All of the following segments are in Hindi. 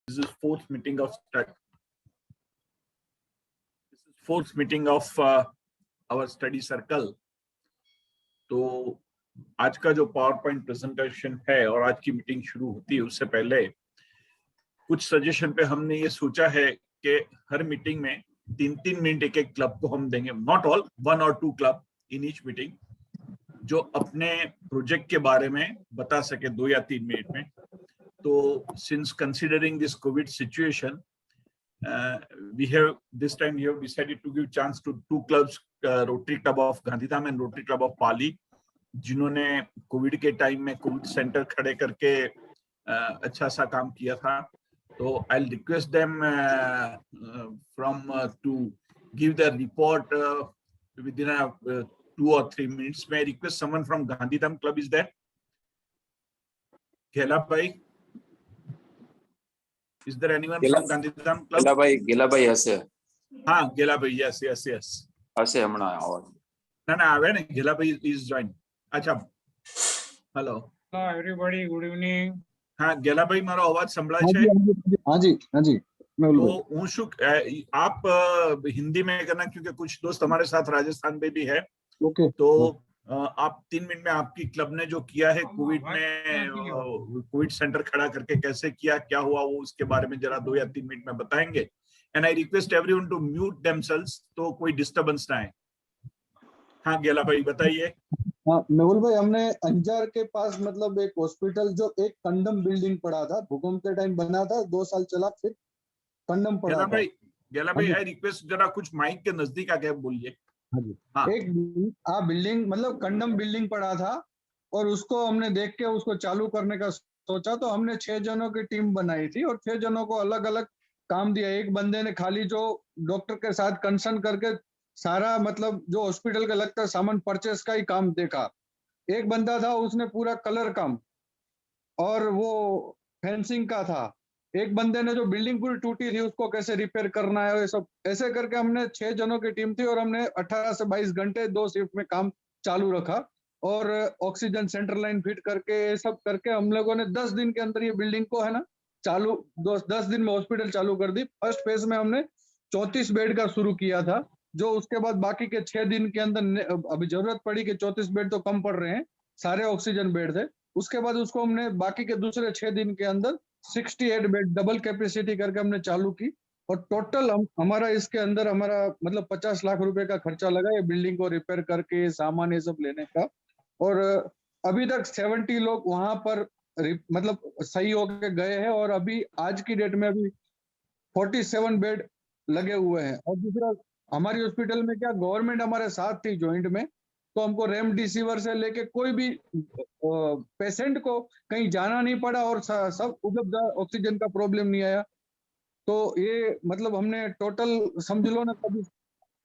This is fourth meeting of our study circle. तो आज का जो पावर पॉइंट प्रेजेंटेशन है और आज की मीटिंग शुरू होती है उससे पहले कुछ सजेशन पे हमने ये सोचा है कि हर मीटिंग में 3-3 मिनट एक क्लब को हम देंगे, not all, 1 or 2 club in each meeting, जो अपने प्रोजेक्ट के बारे में बता सके 2 या 3 मिनट में. तो since considering this Covid situation, we have decided to give chance to 2 clubs, Rotary Club of Gandhidham and Rotary Club of Pali, जिन्होंने कोविड के टाइम में कोविड सेंटर खड़े करके अच्छा सा काम किया था. तो I'll request them to give their report within 2 or 3 minutes. May I request someone from Gandhidham Club is there? Gela bhai? Is there anyone from Gandhidham Club? Gela bhai hase. हाँ, Gela bhai, yes. હશે હમણાં આવો. ના આવે ને, Gela bhai is joined. अच्छा, hello. Hello everybody, good evening. हाँ, Gela bhai, મારો અવાજ સંભળાય છે? हाँ जी मैं तो હું શું, आप हिंदी में करना क्योंकि कुछ दोस्त हमारे साथ राजस्थान में भी है. ओके. तो आप 3 मिनट में आपकी क्लब ने जो किया है कोविड में, कोविड सेंटर खड़ा करके कैसे किया, क्या हुआ, वो उसके बारे में जरा 2 या 3 मिनट में बताएंगे. And I request everyone to mute themselves, तो कोई डिस्टर्बेंस ना आए. हाँ गेला भाई बताइए. हाँ मेहुल भाई, हमने अंजार के पास मतलब एक हॉस्पिटल जो एक कंडम बिल्डिंग पड़ा था, भूकंप के टाइम बना था, 2 साल चला, फिर कंडम पड़ा था. गेला भाई आई रिक्वेस्ट जरा कुछ माइक के नजदीक आके बोलिए. हाँ. एक बिल्डिंग मतलब कंडम बिल्डिंग पड़ा था और उसको हमने देख के उसको चालू करने का सोचा. तो हमने 6 जनों की टीम बनाई थी और 6 जनों को अलग अलग काम दिया. एक बंदे ने खाली जो डॉक्टर के साथ कंसर्न करके सारा मतलब जो हॉस्पिटल का लगता है सामान परचेस का ही काम देखा. एक बंदा था उसने पूरा कलर काम और वो फेंसिंग का था. एक बंदे ने जो बिल्डिंग पूरी टूटी थी उसको कैसे रिपेयर करना है, ये सब ऐसे करके हमने 6 जनों की टीम थी और हमने 18 से 22 घंटे 2 शिफ्ट में काम चालू रखा. और ऑक्सीजन सेंटर लाइन फिट करके ये सब करके हम लोगों ने 10 दिन के अंदर ये बिल्डिंग को है ना चालू 10 दिन में हॉस्पिटल चालू कर दी. फर्स्ट फेज में हमने 34 बेड का शुरू किया था, जो उसके बाद बाकी के 6 दिन के अंदर अभी जरूरत पड़ी कि 34 बेड तो कम पड़ रहे हैं, सारे ऑक्सीजन बेड थे. उसके बाद उसको हमने बाकी के दूसरे 6 दिन के अंदर 68 बेड डबल कैपेसिटी करके हमने चालू की. और टोटल हमारा इसके अंदर हमारा मतलब 50 लाख रुपए का खर्चा लगा ये बिल्डिंग को रिपेयर करके सामान ये सब लेने का. और अभी तक 70 लोग वहां पर मतलब सही होके गए हैं और अभी आज की डेट में अभी 47 बेड लगे हुए हैं. और दूसरा हमारी हॉस्पिटल में क्या गवर्नमेंट हमारे साथ थी ज्वाइंट में, तो हमको रेमडेसिविर से लेके कोई भी पेशेंट को कहीं जाना नहीं पड़ा और सब उपलब्ध ऑक्सीजन का प्रॉब्लम नहीं आया. तो ये मतलब हमने टोटल समझ लो ना कभी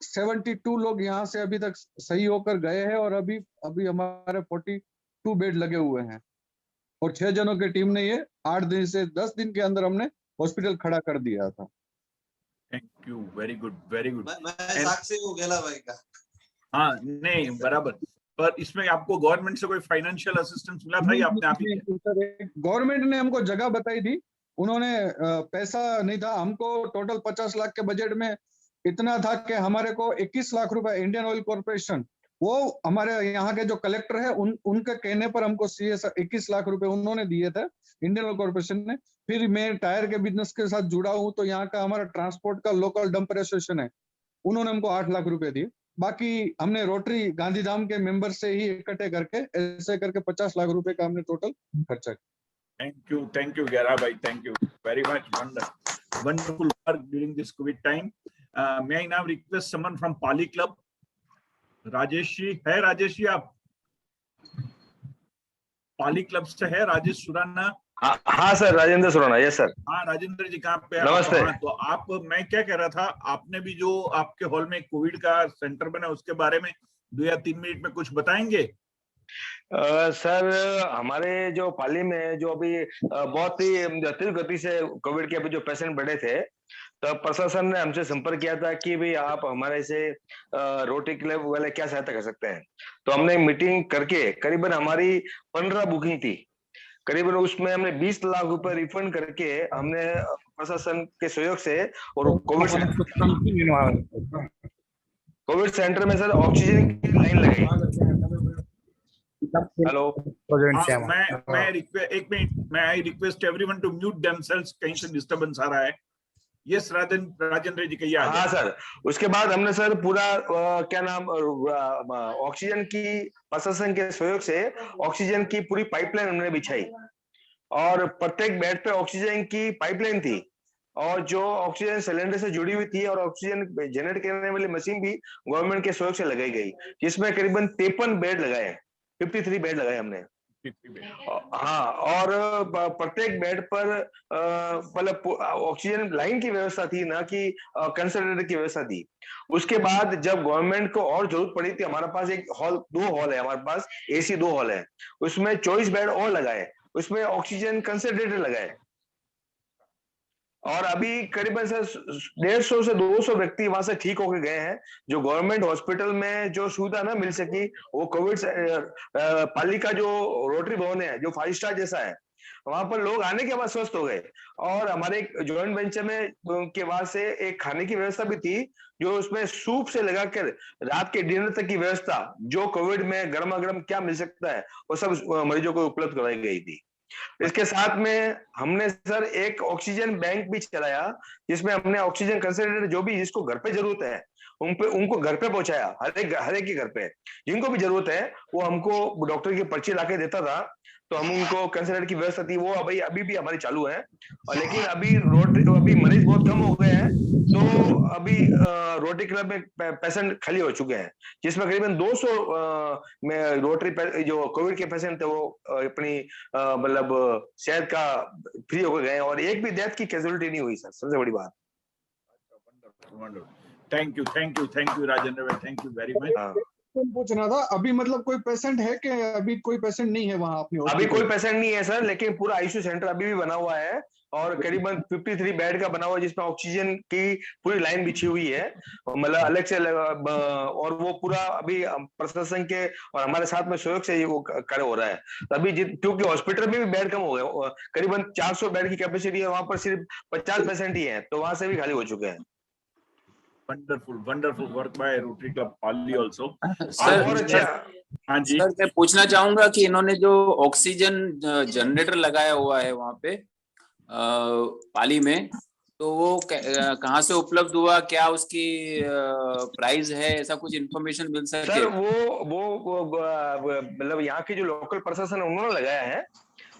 72 लोग यहाँ से अभी तक सही होकर गए हैं और अभी हमारे 42 बेड लगे हुए हैं. और 6 जनों की टीम ने ये 8 दिन से 10 दिन के अंदर हमने हॉस्पिटल खड़ा कर दिया था. Thank you, very good, very good. मैं साक्षी हूँ गेला भाई का. हाँ नहीं बराबर. पर इसमें आपको गवर्नमेंट से कोई फाइनेंशियल असिस्टेंस मिला था या आपने आप ही? गवर्नमेंट ने हमको जगह बताई थी, उन्होंने पैसा नहीं था. हमको टोटल 50 लाख के बजट में इतना था कि हमारे को 21 लाख रुपए इंडियन ऑयल कॉर्पोरेशन, वो हमारे यहाँ के जो कलेक्टर है उनके कहने पर हमको 21 लाख रुपए उन्होंने दिए थे इंडियन ऑयल कॉर्पोरेशन ने. फिर मैं टायर के बिजनेस के साथ जुड़ा हूँ, तो यहाँ का हमारा ट्रांसपोर्ट का लोकल डंपर एसोसिएशन है, उन्होंने हमको 8 लाख रुपए दिए. बाकी हमने रोटरी गांधीधाम के मेंबर से ही इकट्ठे करके ऐसे करके 50 लाख रुपए का हमने टोटल खर्चा किया. Thank you गेरा भाई, thank you very much. Wonderful work during this COVID time. May I now request someone from Pali Club? Rajesh ji है? राजेश जी आप पाली क्लब से है? राजेश सुराना? हाँ sir, Rajendra Surana. Yes sir. हाँ राजेंद्र जी कहाँ पे? नमस्ते. तो आप, मैं क्या कह रहा था, आपने भी जो आपके हॉल में कोविड का सेंटर बना उसके बारे में 2 या 3 मिनट में कुछ बताएंगे? सर हमारे जो पाली में जो अभी बहुत ही तेज गति से कोविड के अभी जो पेशेंट बढ़े थे, तो प्रशासन ने हमसे संपर्क किया था कि भाई आप हमारे से रोटरी क्लब वाले क्या सहायता कर सकते हैं. तो हमने मीटिंग करके करीबन हमारी 15 बुकिंग थी, करीबन उसमें हमने 20 लाख रुपए रिफंड करके हमने प्रशासन के सहयोग से और कोविड सेंटर में सर ऑक्सीजन की लाइन लगाई। हेलो, मैं request everyone to mute themselves, कहीं से डिस्टरबेंस आ रहा है। यस राजेंद्र जी कहिए। हाँ सर, उसके बाद हमने सर पूरा क्या नाम ऑक्सीजन की प्रशासन के सहयोग से ऑक्सीजन की पूरी पाइपलाइन हमने बिछाई और प्रत्येक बेड पे ऑक्सीजन की पाइपलाइन थी और जो ऑक्सीजन सिलेंडर से जुड़ी हुई थी और ऑक्सीजन जनरेट करने वाली मशीन भी गवर्नमेंट के सहयोग से लगाई गई, जिसमें करीबन 53 बेड लगाए, 53 बेड लगाए हमने। हाँ, और प्रत्येक बेड पर मतलब ऑक्सीजन लाइन की व्यवस्था थी, ना कि कंसंट्रेटर की व्यवस्था थी। उसके बाद जब गवर्नमेंट को और जरूरत पड़ी थी, हमारे पास एक हॉल, 2 हॉल है हमारे पास, AC 2 हॉल है, उसमें 24 बेड और लगाए, उसमें ऑक्सीजन कंसंट्रेटर लगाए और अभी करीबन सर 150 से 200 व्यक्ति वहां से ठीक होकर गए हैं। जो गवर्नमेंट हॉस्पिटल में जो सुविधा ना मिल सकी, वो कोविड पाली का जो रोटरी भवन है, जो 5 स्टार जैसा है, वहां पर लोग आने के बाद स्वस्थ हो गए। और हमारे एक जॉइंट वेंचर में के बाद से एक खाने की व्यवस्था भी थी, जो उसमें सूप से लगाकर रात के डिनर तक की व्यवस्था, जो कोविड में गर्मा गर्म क्या मिल सकता है, वो सब मरीजों को उपलब्ध कराई गई थी। इसके साथ में हमने सर एक ऑक्सीजन बैंक भी चलाया, जिसमें हमने ऑक्सीजन कंसंट्रेटर जो भी जिसको घर पे जरूरत है उनको घर पे पहुंचाया, हर एक के घर पे जिनको भी जरूरत है वो हमको डॉक्टर की पर्ची लाके देता था, तो हम उनको कंसंट्रेटर की व्यवस्था थी, वो अभी भी हमारी चालू है। और लेकिन अभी मरीज बहुत कम हो गए हैं, तो अभी रोटरी क्लब में पेशेंट खाली हो चुके हैं, जिसमें करीबन 200 में रोटरी जो कोविड के पेशेंट थे वो अपनी मतलब सेहत का फ्री होकर गए और एक भी डेथ की कैजुअलिटी नहीं हुई सर, सबसे बड़ी बात। थैंक यू राजेंद्र भाई, थैंक यू वेरी मच। पूछना था, अभी मतलब कोई पेशेंट है कि अभी कोई पेशेंट नहीं है वहां अपनी? अभी कोई पेशेंट नहीं है सर, लेकिन पूरा आईसीयू सेंटर अभी भी बना हुआ है और करीबन 53 बेड का बना हुआ है, जिसमें ऑक्सीजन की पूरी लाइन बिछी हुई है, मतलब अलग से और वो पूरा अभी प्रशासन के और हमारे साथ में सहयोग से वो कार्य हो रहा है। अभी क्योंकि हॉस्पिटल में भी बेड कम हो गए, करीबन 400 बेड की कैपेसिटी है, वहां पर सिर्फ 50 पेशेंट ही है, तो वहां से भी खाली हो चुके हैं। Wonderful work by rotary club Pali also. Sir, हाँ जी सर, मैं पूछना चाहूंगा कि इन्होंने जो ऑक्सीजन जनरेटर लगाया हुआ है वहां पे पाली में, तो वो कहाँ से उपलब्ध हुआ, क्या उसकी प्राइस है, ऐसा कुछ इन्फॉर्मेशन मिल सके? सर वो मतलब यहाँ के जो लोकल प्रशासन है उन्होंने लगाया है,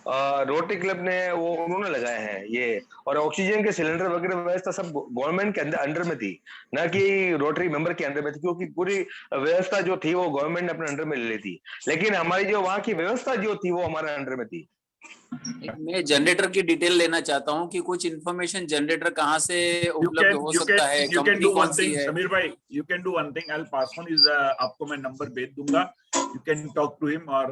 रोटरी क्लब ने उन्होंने लगाए हैं ये, और ऑक्सीजन के सिलेंडर वगैरह व्यवस्था सब गवर्नमेंट के अंडर में थी, ना कि रोटरी मेंबर के अंडर में थी, क्योंकि पूरी व्यवस्था जो थी वो गवर्नमेंट ने अपने अंडर में ले ली थी, लेकिन हमारी जो वहाँ की व्यवस्था जो थी वो हमारे अंडर में थी। मैं जनरेटर की डिटेल लेना चाहता हूँ कि कुछ इन्फॉर्मेशन जनरेटर कहाँ से उपलब्ध हो सकता है, कंपनी कौन सी है? समीर भाई, you can do one thing, I will pass on is, आपको मैं नंबर भेज दूंगा, you can talk to him. और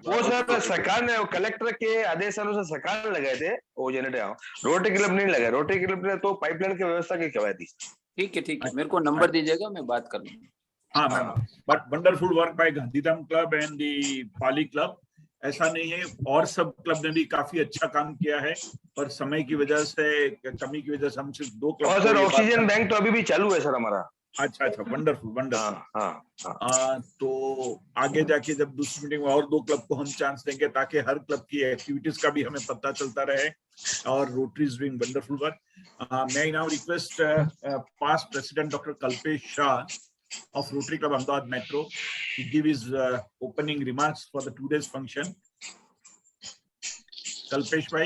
वो सर सरकार ने, कलेक्टर के आदेशानुसार सरकार ने लगाए थे वो जनरेटर, रोटरी क्लब नहीं लगाए, रोटरी क्लब ने तो पाइपलाइन की व्यवस्था की करवाई थी। ठीक है, मेरे को नंबर दीजिएगा, मैं बात कर लूंगा। हाँ ma'am, but wonderful work by Gandhidham club and the Pali club. ऐसा नहीं है, और सब क्लब ने भी काफी अच्छा काम किया है, पर समय की वजह से, कमी की वजह से हम सिर्फ 2 क्लब। और सर ऑक्सीजन बैंक तो अभी भी चालू है सर हमारा। अच्छा, वंडरफुल। तो आगे जाके जब दूसरी मीटिंग में और 2 क्लब को हम चांस देंगे, ताकि हर क्लब की एक्टिविटीज का भी हमें पता चलता रहे, और Rotary is doing wonderful work. मैं now request past president doctor Kalpesh Shah of Rotary Club Ahmedabad Metro to give his opening remarks for the today's function. Kalpesh bhai.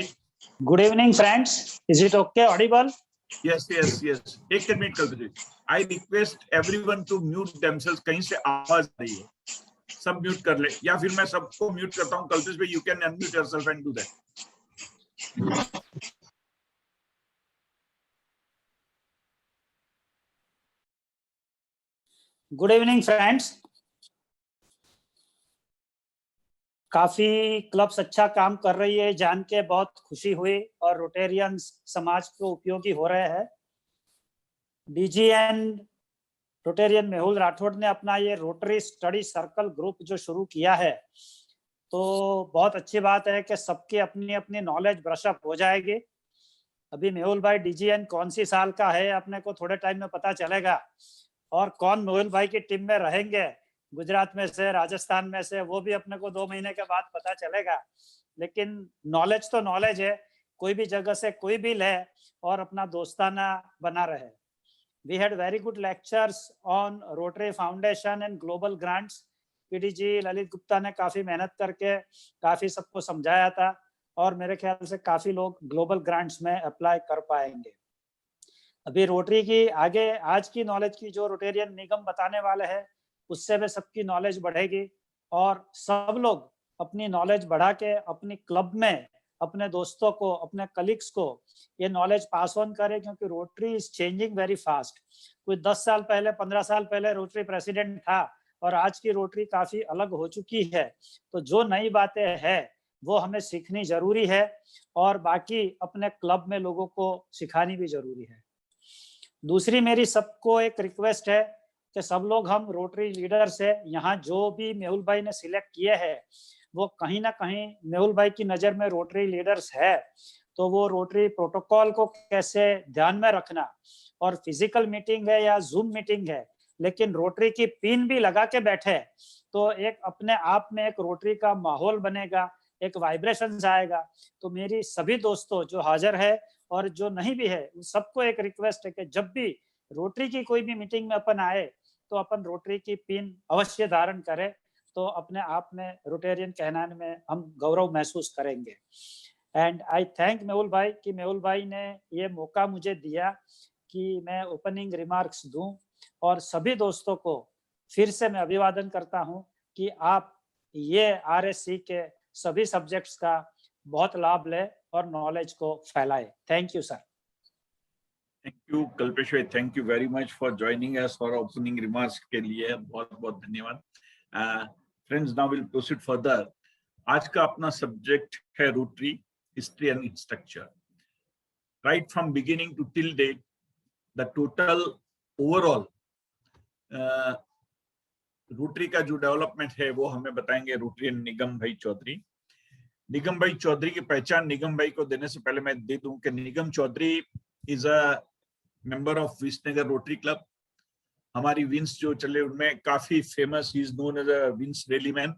Good evening, friends. Is it okay? Audible? Yes. एक minute Kalpesh. I request everyone to mute themselves. कहीं से आवाज आ रही है, सब म्यूट कर ले, या फिर मैं सबको म्यूट करता हूँ। Kalpesh bhai, you can unmute yourself and do that. Good evening friends. काफी क्लब्स अच्छा काम कर रही है, जान के बहुत खुशी हुई, और रोटेरियन समाज को उपयोगी हो रहे हैं। DG and Rotarian Mehul Rathore ने अपना ये रोटरी स्टडी सर्कल ग्रुप जो शुरू किया है, तो बहुत अच्छी बात है कि सबकी अपनी अपनी नॉलेज ब्रशअप हो जाएगी। अभी मेहुल भाई डीजीएन कौन सी साल का है अपने को थोड़े टाइम में पता चलेगा, और कौन मेहुल भाई की टीम में रहेंगे गुजरात में से, राजस्थान में से, वो भी अपने को 2 महीने के बाद पता चलेगा। लेकिन नॉलेज तो नॉलेज है, कोई भी जगह से कोई भी ले और अपना दोस्ताना बना रहे। We had very good lectures on Rotary Foundation and global grants. PD ji Lalit Gupta ने काफी मेहनत करके काफी सबको समझाया था, और मेरे ख्याल से काफी लोग ग्लोबल ग्रांट्स में अप्लाई कर पाएंगे। अभी रोटरी की आगे आज की नॉलेज की जो रोटेरियन निगम बताने वाले हैं, उससे भी सबकी नॉलेज बढ़ेगी, और सब लोग अपनी नॉलेज बढ़ा के अपनी क्लब में अपने दोस्तों को, अपने कलीग्स को ये नॉलेज पास ऑन करें, क्योंकि rotary is changing very fast. कोई 10 साल पहले, 15 साल पहले रोटरी प्रेसिडेंट था, और आज की रोटरी काफी अलग हो चुकी है। तो जो नई बातें हैं वो हमें सीखनी जरूरी है, और बाकी अपने क्लब में लोगों को सिखानी भी जरूरी है। दूसरी मेरी सबको एक रिक्वेस्ट है कि सब लोग हम रोटरी लीडर्स है, यहाँ जो भी मेहुल भाई ने सिलेक्ट किए हैं वो कहीं ना कहीं मेहुल भाई की नजर में रोटरी लीडर्स है, तो वो रोटरी प्रोटोकॉल को कैसे ध्यान में रखना, और फिजिकल मीटिंग है या जूम मीटिंग है, लेकिन रोटरी की पिन भी लगा के बैठे तो एक अपने आप में एक रोटरी का माहौल बनेगा, एक वाइब्रेशन आएगा। तो मेरी सभी दोस्तों जो हाजिर है और जो नहीं भी है, उन सबको एक रिक्वेस्ट है कि जब भी रोटरी की कोई भी मीटिंग में अपन आए तो अपन रोटरी की पिन अवश्य धारण करें, तो अपने आप में रोटेरियन कहलाने में हम गौरव महसूस करेंगे। एंड आई थैंक मेहुल भाई कि मेहुल भाई ने ये मौका मुझे दिया कि मैं ओपनिंग रिमार्क्स दूं, और सभी दोस्तों को फिर से मैं अभिवादन करता हूं कि आप ये आरएससी के सभी सब्जेक्ट्स का बहुत लाभ लें और नॉलेज को फैलाएं। Thank you sir. Thank you Kalpesh भाई, thank you very much for joining us for opening remarks के लिए बहुत बहुत धन्यवाद। Friends, now will proceed further. आज का अपना सब्जेक्ट है Rotary history and structure. Right from beginning to till date, the total overall Rotary का जो डेवलपमेंट है वो हमें बताएंगे रोटरियन निगम भाई चौधरी। निगम भाई चौधरी की पहचान निगम भाई को देने से पहले मैं दे दूं कि Nigam Chaudhary is a member of Visnagar Rotary club. हमारी विंस जो चले उनमें काफी famous, he is known as a wins rally man,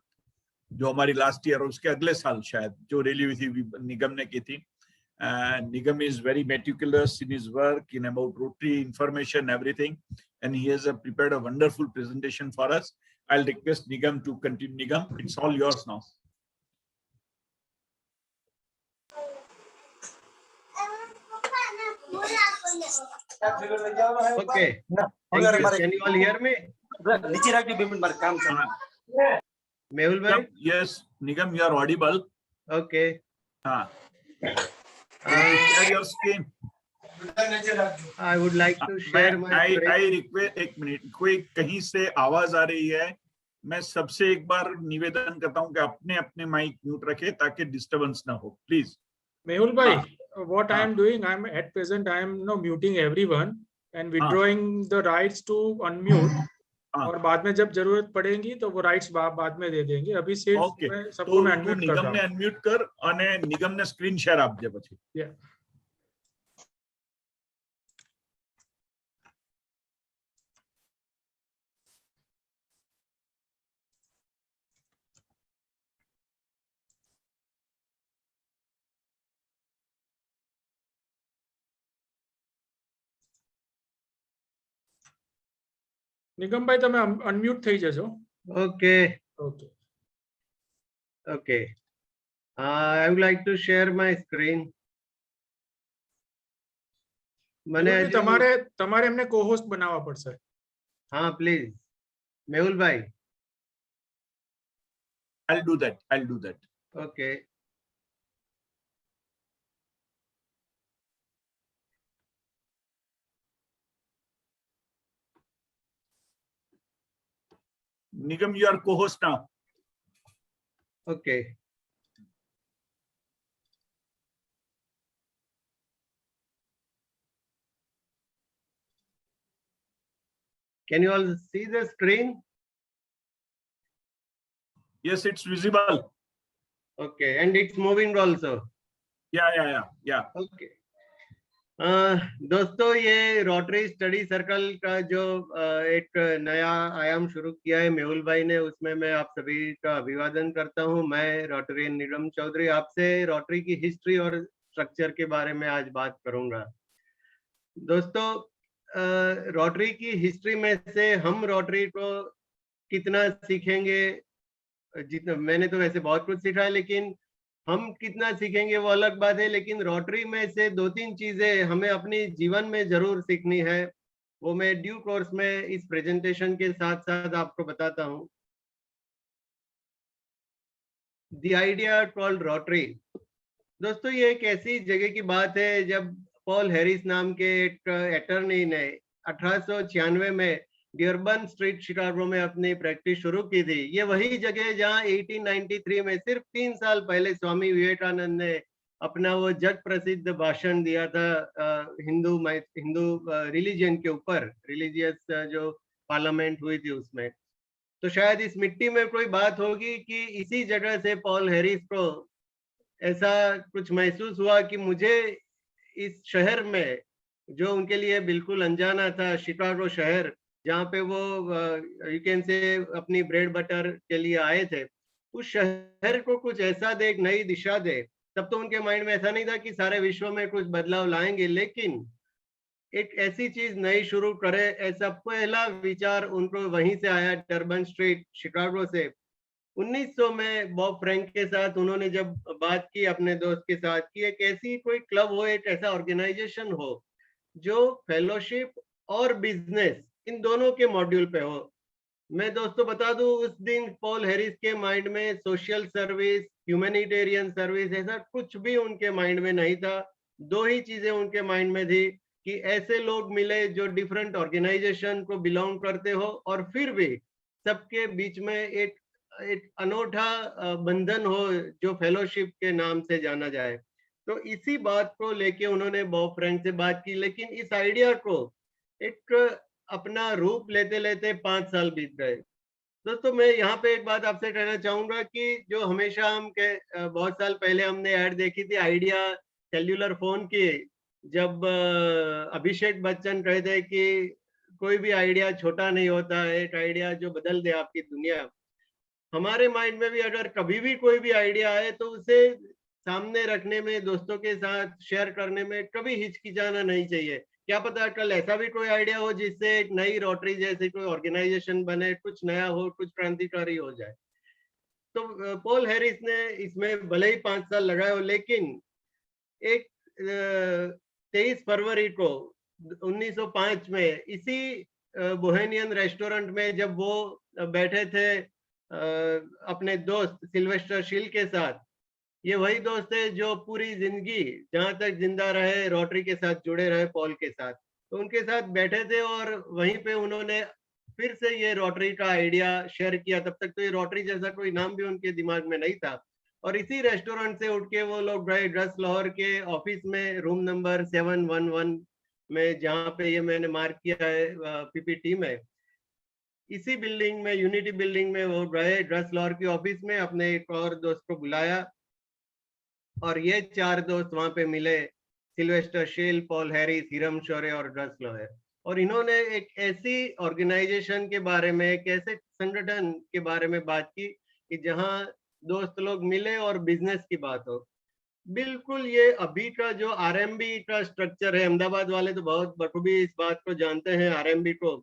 जो हमारी लास्ट ईयर और उसके अगले साल शायद जो रैली हुई थी निगम ने की थी। Nigam is very meticulous in his work in about Rotary information, everything, and he has prepared a wonderful presentation for us. I'll request Nigam to continue. Nigam, it's all yours now. Okay. Can you all hear me? Mehul bhai? Yes, Nigam, you are audible. Okay. Share your screen. I would like to share my screen. I request, एक मिनट, कोई कहीं से आवाज आ रही है, मैं सबसे एक बार निवेदन करता हूँ कि अपने अपने माइक म्यूट रखें ताकि डिस्टर्बेंस ना हो, please. Mehul bhai, what I am doing, I am at present I am now muting everyone and withdrawing the rights to unmute. और बाद में जब जरूरत पड़ेगी तो वो राइट्स बाद में दे देंगे। अभी सिर्फ मैं सबको मैं अनम्यूट कर रहा हूं। निगम ने अनम्यूट कर અને નિગમ ને સ્ક્રીન શેર આપજે પછી। નિગમ ભાઈ તમે અનમ્યુટ થઈ જજો। Okay okay okay I would like to share my screen. મને તમારે એમને co-host બનાવવા પડશે। હા પ્લીઝ મેહુલ ભાઈ। I'll do that. Okay. Nigam, you are co-host now. Okay. Can you all see the screen? Yes, it's visible. Okay, and it's moving also. Yeah. Okay. दोस्तों, ये रोटरी स्टडी सर्कल का जो एक नया आयाम शुरू किया है मेहुल भाई ने, उसमें मैं आप सभी का अभिवादन करता हूं। मैं रोटरी नीलम चौधरी आपसे रोटरी की हिस्ट्री और स्ट्रक्चर के बारे में आज बात करूंगा। दोस्तों, रोटरी की हिस्ट्री में से हम रोटरी को कितना सीखेंगे, जितना मैंने तो वैसे बहुत कुछ सीखा है, लेकिन हम कितना सीखेंगे वो अलग बात है। लेकिन रोटरी में से 2-3 चीजें हमें अपनी जीवन में जरूर सीखनी है, वो मैं ड्यू कोर्स में इस प्रेजेंटेशन के साथ साथ आपको बताता हूं। The idea called rotary. दोस्तों, ये एक ऐसी जगह की बात है जब पॉल हैरिस नाम के एक अटर्नी ने 1896 में डियरबन स्ट्रीट शिकागो में अपनी प्रैक्टिस शुरू की थी। ये वही जगह है जहां 1893 में सिर्फ 3 साल पहले स्वामी विवेकानंद ने अपना वो जग प्रसिद्ध भाषण दिया था हिंदू रिलीजन के ऊपर, रिलीजियस जो पार्लियामेंट हुई थी उसमें। तो शायद इस मिट्टी में कोई बात होगी कि इसी जगह से पॉल हैरिस को ऐसा कुछ महसूस हुआ कि मुझे इस शहर में, जो उनके लिए बिल्कुल अनजाना था, शिकागो शहर, जहाँ पे वो यू कैन से अपनी ब्रेड बटर के लिए आए थे, उस शहर को कुछ ऐसा दे, एक नई दिशा दे। तब तो उनके माइंड में ऐसा नहीं था कि सारे विश्व में कुछ बदलाव लाएंगे, लेकिन एक ऐसी चीज नई शुरू करे, ऐसा पहला विचार उनको वहीं से आया, टर्बन स्ट्रीट शिकागो से। 1900 में बॉब फ्रैंक के साथ उन्होंने जब बात की अपने दोस्त के साथ कि एक ऐसी कोई क्लब हो, एक ऐसा ऑर्गेनाइजेशन हो जो फेलोशिप और बिजनेस इन दोनों के मॉड्यूल पे हो। मैं दोस्तों बता दूं, उस दिन पॉल हैरिस के माइंड में सोशल सर्विस, ह्यूमैनिटेरियन सर्विस, ऐसा कुछ भी उनके माइंड में नहीं था। 2 ही चीजें उनके माइंड में थी कि ऐसे लोग मिले जो डिफरेंट ऑर्गेनाइजेशन को बिलोंग करते हो और फिर भी सबके बीच में एक अनोखा बंधन हो जो फेलोशिप के नाम से जाना जाए। तो इसी बात को लेके उन्होंने बॉब फ्रैंक से बात की, लेकिन इस आइडिया को एक अपना रूप लेते लेते 5 साल बीत गए। दोस्तों, मैं यहाँ पे एक बात आपसे कहना चाहूंगा कि जो हमेशा बहुत साल पहले हमने ऐड देखी थी आइडिया सेल्यूलर फोन की, जब अभिषेक बच्चन कहते कि कोई भी आइडिया छोटा नहीं होता, एक आइडिया जो बदल दे आपकी दुनिया। हमारे माइंड में भी अगर कभी भी कोई भी आइडिया आए तो उसे सामने रखने में, दोस्तों के साथ शेयर करने में कभी हिचकिचाना नहीं चाहिए। क्या पता कल ऐसा भी कोई आइडिया हो जिससे एक नई रोटरी जैसी कोई ऑर्गेनाइजेशन बने, कुछ नया हो, कुछ क्रांतिकारी हो जाए। तो पॉल हैरिस ने इसमें भले ही 5 साल लगाए हो, लेकिन एक 23 फरवरी को 1905 में इसी बोहेनियन रेस्टोरेंट में जब वो बैठे थे अपने दोस्त सिल्वेस्टर शील के साथ, ये वही दोस्त है जो पूरी जिंदगी जहां तक जिंदा रहे रोटरी के साथ जुड़े रहे पॉल के साथ, तो उनके साथ बैठे थे और वहीं पे उन्होंने फिर से ये रोटरी का आइडिया शेयर किया। तब तक तो ये रोटरी जैसा कोई नाम भी उनके दिमाग में नहीं था। और इसी रेस्टोरेंट से उठ के वो लोग गए ड्रस लाहौर के ऑफिस में, रूम नंबर 711 में, जहाँ पे ये मैंने मार्क किया है पीपीटी में। इसी बिल्डिंग में, यूनिटी बिल्डिंग में वो गए ड्रस लाहौर की ऑफिस में, अपने एक और दोस्त को बुलाया और ये 4 दोस्त वहां पे मिले, सिल्वेस्टर शील, पॉल हैरिस, हिरम शोरे और ड्रस लाहौर। और इन्होंने एक ऐसी ऑर्गेनाइजेशन के बारे में, एक ऐसे संगठन के बारे में बात की कि जहां दोस्त लोग मिले और बिजनेस की बात हो। बिल्कुल ये अभी का जो आरएमबी का स्ट्रक्चर है, अहमदाबाद वाले तो बहुत बखूबी इस बात को जानते हैं आरएमबी को,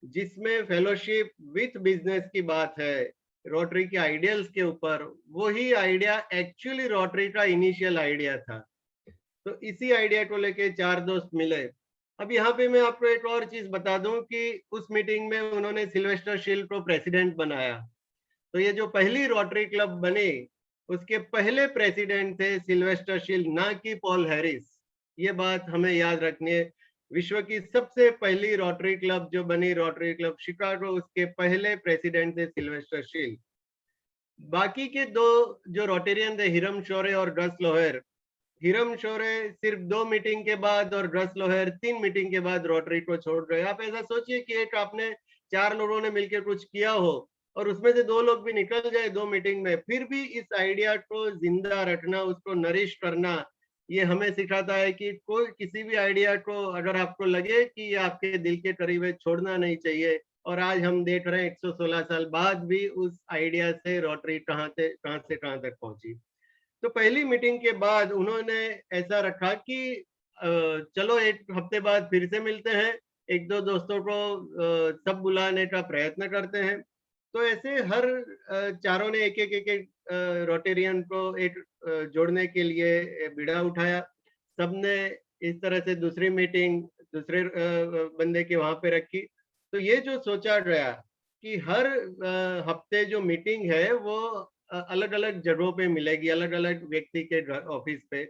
जिसमें फेलोशिप विथ बिजनेस की बात है रोटरी के आइडियल्स के ऊपर, वही आइडिया एक्चुअली रोटरी का इनिशियल आइडिया था। तो इसी आइडिया को लेके 4 दोस्त मिले। अब यहाँ पे मैं आपको एक और चीज बता दूं कि उस मीटिंग में उन्होंने सिल्वेस्टर शील को प्रेसिडेंट बनाया। तो ये जो पहली रोटरी क्लब बनी, उसके पहले प्रेसिडेंट थे सिल्वेस्टर शील, ना कि पॉल हैरिस। ये बात हमें याद रखनी है। विश्व की सबसे पहली रोटरी क्लब जो बनी, रोटरी क्लब शिकागो, उसके पहले प्रेसिडेंट थे सिल्वेस्टर शील। बाकी के 2 जो रोटेरियन थे, हिरम शोरे और ड्रस लाहौर, हिरम शोरे सिर्फ 2 मीटिंग के बाद और ड्रस लाहौर 3 मीटिंग के बाद रोटरी को छोड़ रहे। आप ऐसा सोचिए कि एक आपने 4 लोगों ने मिलकर कुछ किया हो और उसमें से 2 लोग भी निकल जाए 2 मीटिंग में, फिर भी इस आइडिया को जिंदा रखना, उसको नरिश करना, ये हमें सिखाता है कि कोई किसी भी आइडिया को अगर आपको लगे कि ये आपके दिल के करीब है, छोड़ना नहीं चाहिए। और आज हम देख रहे हैं 116 साल बाद भी उस आइडिया से रोटरी कहाँ से कहाँ तक पहुंची। तो पहली मीटिंग के बाद उन्होंने ऐसा रखा कि चलो एक हफ्ते बाद फिर से मिलते हैं, एक दो दोस्तों को सब बुलाने का प्रयत्न करते हैं। तो ऐसे हर चारों ने एक रोटेरियन को एक जोड़ने के लिए बीड़ा उठाया। सबने इस तरह से दूसरी मीटिंग दूसरे बंदे के वहां पे रखी। तो ये जो सोचा गया कि हर हफ्ते जो मीटिंग है वो अलग अलग जगहों पे मिलेगी, अलग अलग व्यक्ति के ऑफिस पे।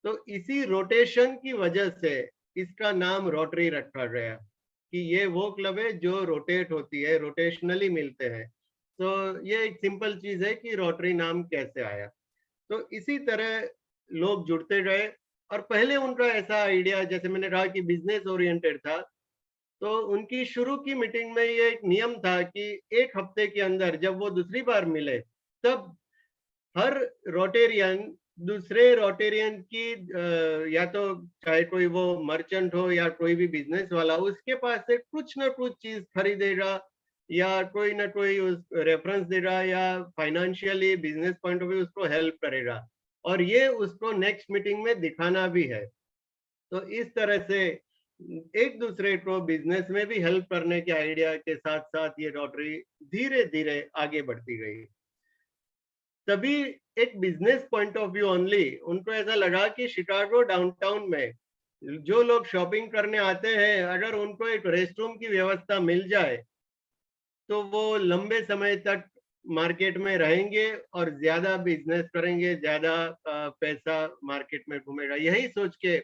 तो इसी रोटेशन की वजह से इसका नाम रोटरी रखा गया कि ये वो क्लब है जो रोटेट होती है, रोटेशनली मिलते हैं। तो ये एक सिंपल चीज है कि रोटरी नाम कैसे आया। तो इसी तरह लोग जुड़ते गए। और पहले उनका ऐसा आइडिया, जैसे मैंने कहा कि बिजनेस ओरिएंटेड था, तो उनकी शुरू की मीटिंग में ये एक नियम था कि एक हफ्ते के अंदर जब वो दूसरी बार मिले तब हर रोटेरियन दूसरे रोटेरियन की या तो चाहे कोई वो मर्चेंट हो या कोई भी बिजनेस वाला, उसके पास से कुछ ना कुछ चीज खरीदेगा या कोई ना कोई उस रेफरेंस देगा या financially business point of view उसको हेल्प करेगा। और ये उसको नेक्स्ट मीटिंग में दिखाना भी है। तो इस तरह से एक दूसरे को बिजनेस में भी हेल्प करने के आइडिया के साथ साथ ये रोटरी धीरे धीरे आगे बढ़ती गई। तभी एक business point of view only उनको ऐसा लगा कि शिकागो डाउनटाउन में जो लोग शॉपिंग करने आते हैं, अगर उनको एक रेस्टरूम की व्यवस्था मिल जाए तो वो लंबे समय तक मार्केट में रहेंगे और ज्यादा बिजनेस करेंगे, ज्यादा पैसा मार्केट में घूमेगा। यही सोच के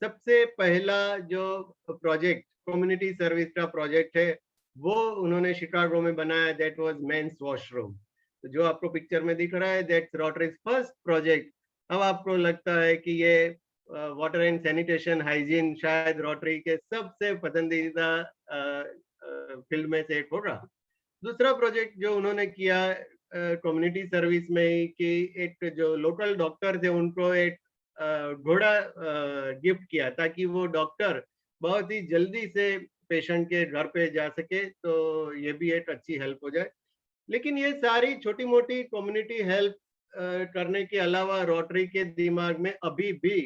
सबसे पहला जो प्रोजेक्ट कम्युनिटी सर्विस का प्रोजेक्ट है वो उन्होंने शिकागो में बनाया, दैट वाज मेंस वॉशरूम। तो जो आपको पिक्चर में दिख रहा है दैट्स रोटरीज फर्स्ट प्रोजेक्ट। अब आपको लगता है कि ये वाटर एंड सैनिटेशन हाइजीन शायद रोटरी के सबसे पसंदीदा फील्ड में से एक होगा। दूसरा प्रोजेक्ट जो उन्होंने किया कम्युनिटी सर्विस में ही कि एक जो लोकल डॉक्टर थे उनको एक घोड़ा गिफ्ट किया ताकि वो डॉक्टर बहुत ही जल्दी से पेशेंट के घर पे जा सके। तो ये भी एक अच्छी हेल्प हो जाए। लेकिन ये सारी छोटी मोटी कम्युनिटी हेल्प करने के अलावा रोटरी के दिमाग में अभी भी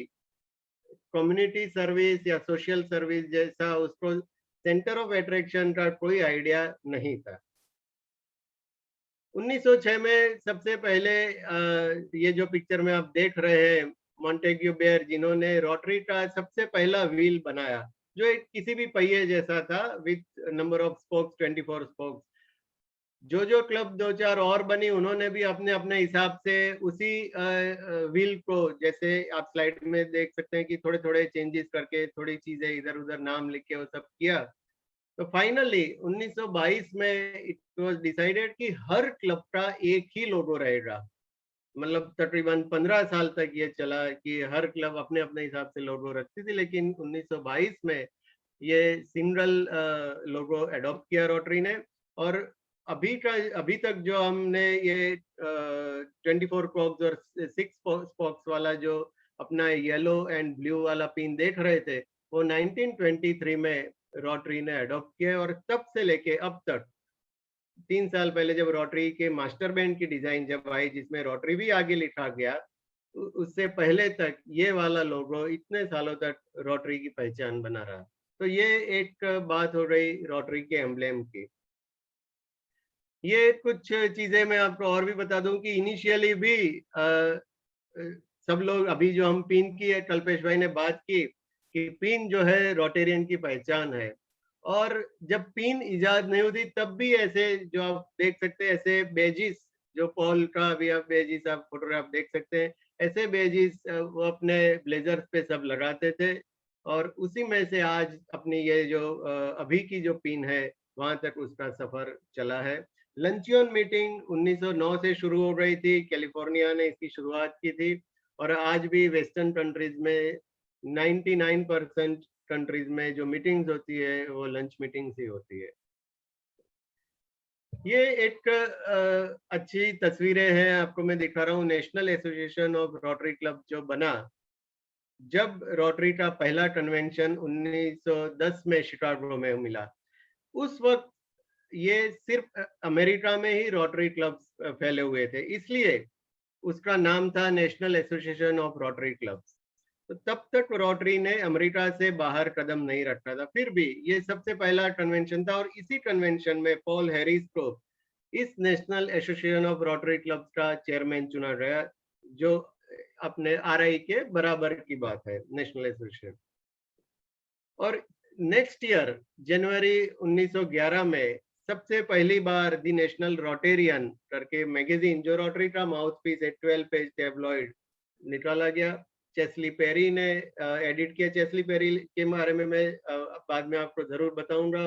कम्युनिटी सर्विस या सोशल सर्विस जैसा उसको सेंटर ऑफ अट्रैक्शन का कोई आइडिया नहीं था। 1906 में सबसे पहले ये जो पिक्चर में आप देख रहे हैं मॉन्टेग्यू बेयर जिन्होंने रोटरी का सबसे पहला व्हील बनाया जो एक किसी भी पहिए जैसा था with number of spokes 24 spokes. जो क्लब दो चार और बनी उन्होंने भी अपने अपने हिसाब से उसी व्हील को, जैसे आप स्लाइड में देख सकते हैं कि थोड़े थोड़े चेंजेस करके थोड़ी चीजें इधर उधर नाम लिख के वो सब किया। तो फाइनली 1922 में इट वाज डिसाइडेड कि हर क्लब का एक ही लोगो रहेगा। मतलब तकरीबन 15 साल तक ये चला कि हर क्लब अपने अपने हिसाब से लोगो रखती थी, लेकिन 1922 में ये सिंगल लोगो अडॉप्ट किया रोटरी ने। और अभी तक जो हमने ये 24 कॉक्स और 6 स्पोक्स वाला जो अपना येलो एंड ब्लू वाला पिन देख रहे थे वो 1923 में रोटरी ने अडॉप्ट किया। और तब से लेके अब तक 3 साल पहले जब रोटरी के मास्टर बैंड की डिजाइन जब आई जिसमें रोटरी भी आगे लिखा गया, उससे पहले तक ये वाला लोगो इतने सालों तक रोटरी की पहचान बना रहा। तो ये एक बात हो गई रोटरी के एम्ब्लेम की। ये कुछ चीजें मैं आपको और भी बता दूं कि इनिशियली भी सब लोग, अभी जो हम पिन की है कल्पेश भाई ने बात की कि पिन जो है रोटेरियन की पहचान है। और जब पिन इजाद नहीं हुई तब भी ऐसे जो आप देख सकते हैं ऐसे बेजिस, जो पॉल का भी आप बेजिस आप फोटोग्राफ देख सकते हैं, ऐसे बेजिस वो अपने ब्लेजर्स पे सब लगाते थे। और उसी में से आज अपनी ये जो अभी की जो पिन है वहां तक उसका सफर चला है। लंचियन मीटिंग 1909 से शुरू हो गई थी, कैलिफोर्निया ने इसकी शुरुआत की थी। और आज भी वेस्टर्न कंट्रीज में 99% कंट्रीज में जो मीटिंग्स होती है वो लंच मीटिंग्स ही होती है। ये एक अच्छी तस्वीरें हैं आपको मैं दिखा रहा हूँ। National association of rotary club जो बना जब रोटरी का पहला कन्वेंशन 1910 में शिकागो में मिला, उस वक्त ये सिर्फ अमेरिका में ही रोटरी क्लब्स फैले हुए थे, इसलिए उसका नाम था national association of rotary clubs. तो तब तक रोटरी ने अमेरिका से बाहर कदम नहीं रखा था, फिर भी ये सबसे पहला कन्वेंशन था और इसी कन्वेंशन में पॉल हैरिस को इस national association of rotary clubs का चेयरमैन चुना गया, जो अपने आरआई के बराबर की बात है, नेशनल एसोसिएशन। और नेक्स्ट ईयर जनवरी 1911 में सबसे पहली बार दी नेशनल रोटेरियन करके मैगजीन, जो रोटरी का माउथपीस है, 12 पेज टेबलॉइड निकाला गया। चेस्ली पेरी ने एडिट किया। चेस्ली पेरी के बारे में मैं बाद में आपको जरूर बताऊंगा।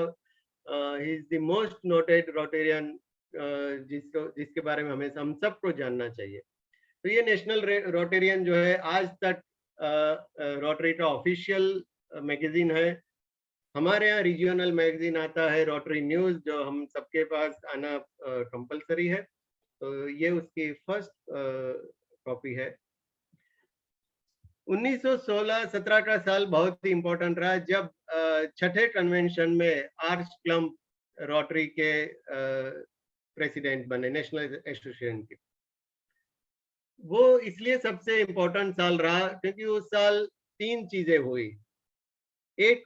He is the most noted Rotarian, जिसके बारे में हमें हम सबको जानना चाहिए। तो ये नेशनल रोटेरियन जो है आज तक रोटरी का ऑफिशियल मैगजीन है। हमारे यहाँ रीजनल मैगजीन आता है रोटरी न्यूज, जो हम सबके पास आना कंपलसरी है। तो ये उसकी फर्स्ट कॉपी है। 1916-17 का साल बहुत ही इम्पोर्टेंट रहा, जब छठे कन्वेंशन में आर्च क्लम्प रोटरी के प्रेसिडेंट बने नेशनल एसोसिएशन के। वो इसलिए सबसे इम्पोर्टेंट साल रहा क्योंकि उस साल 3 चीजें हुई। एक,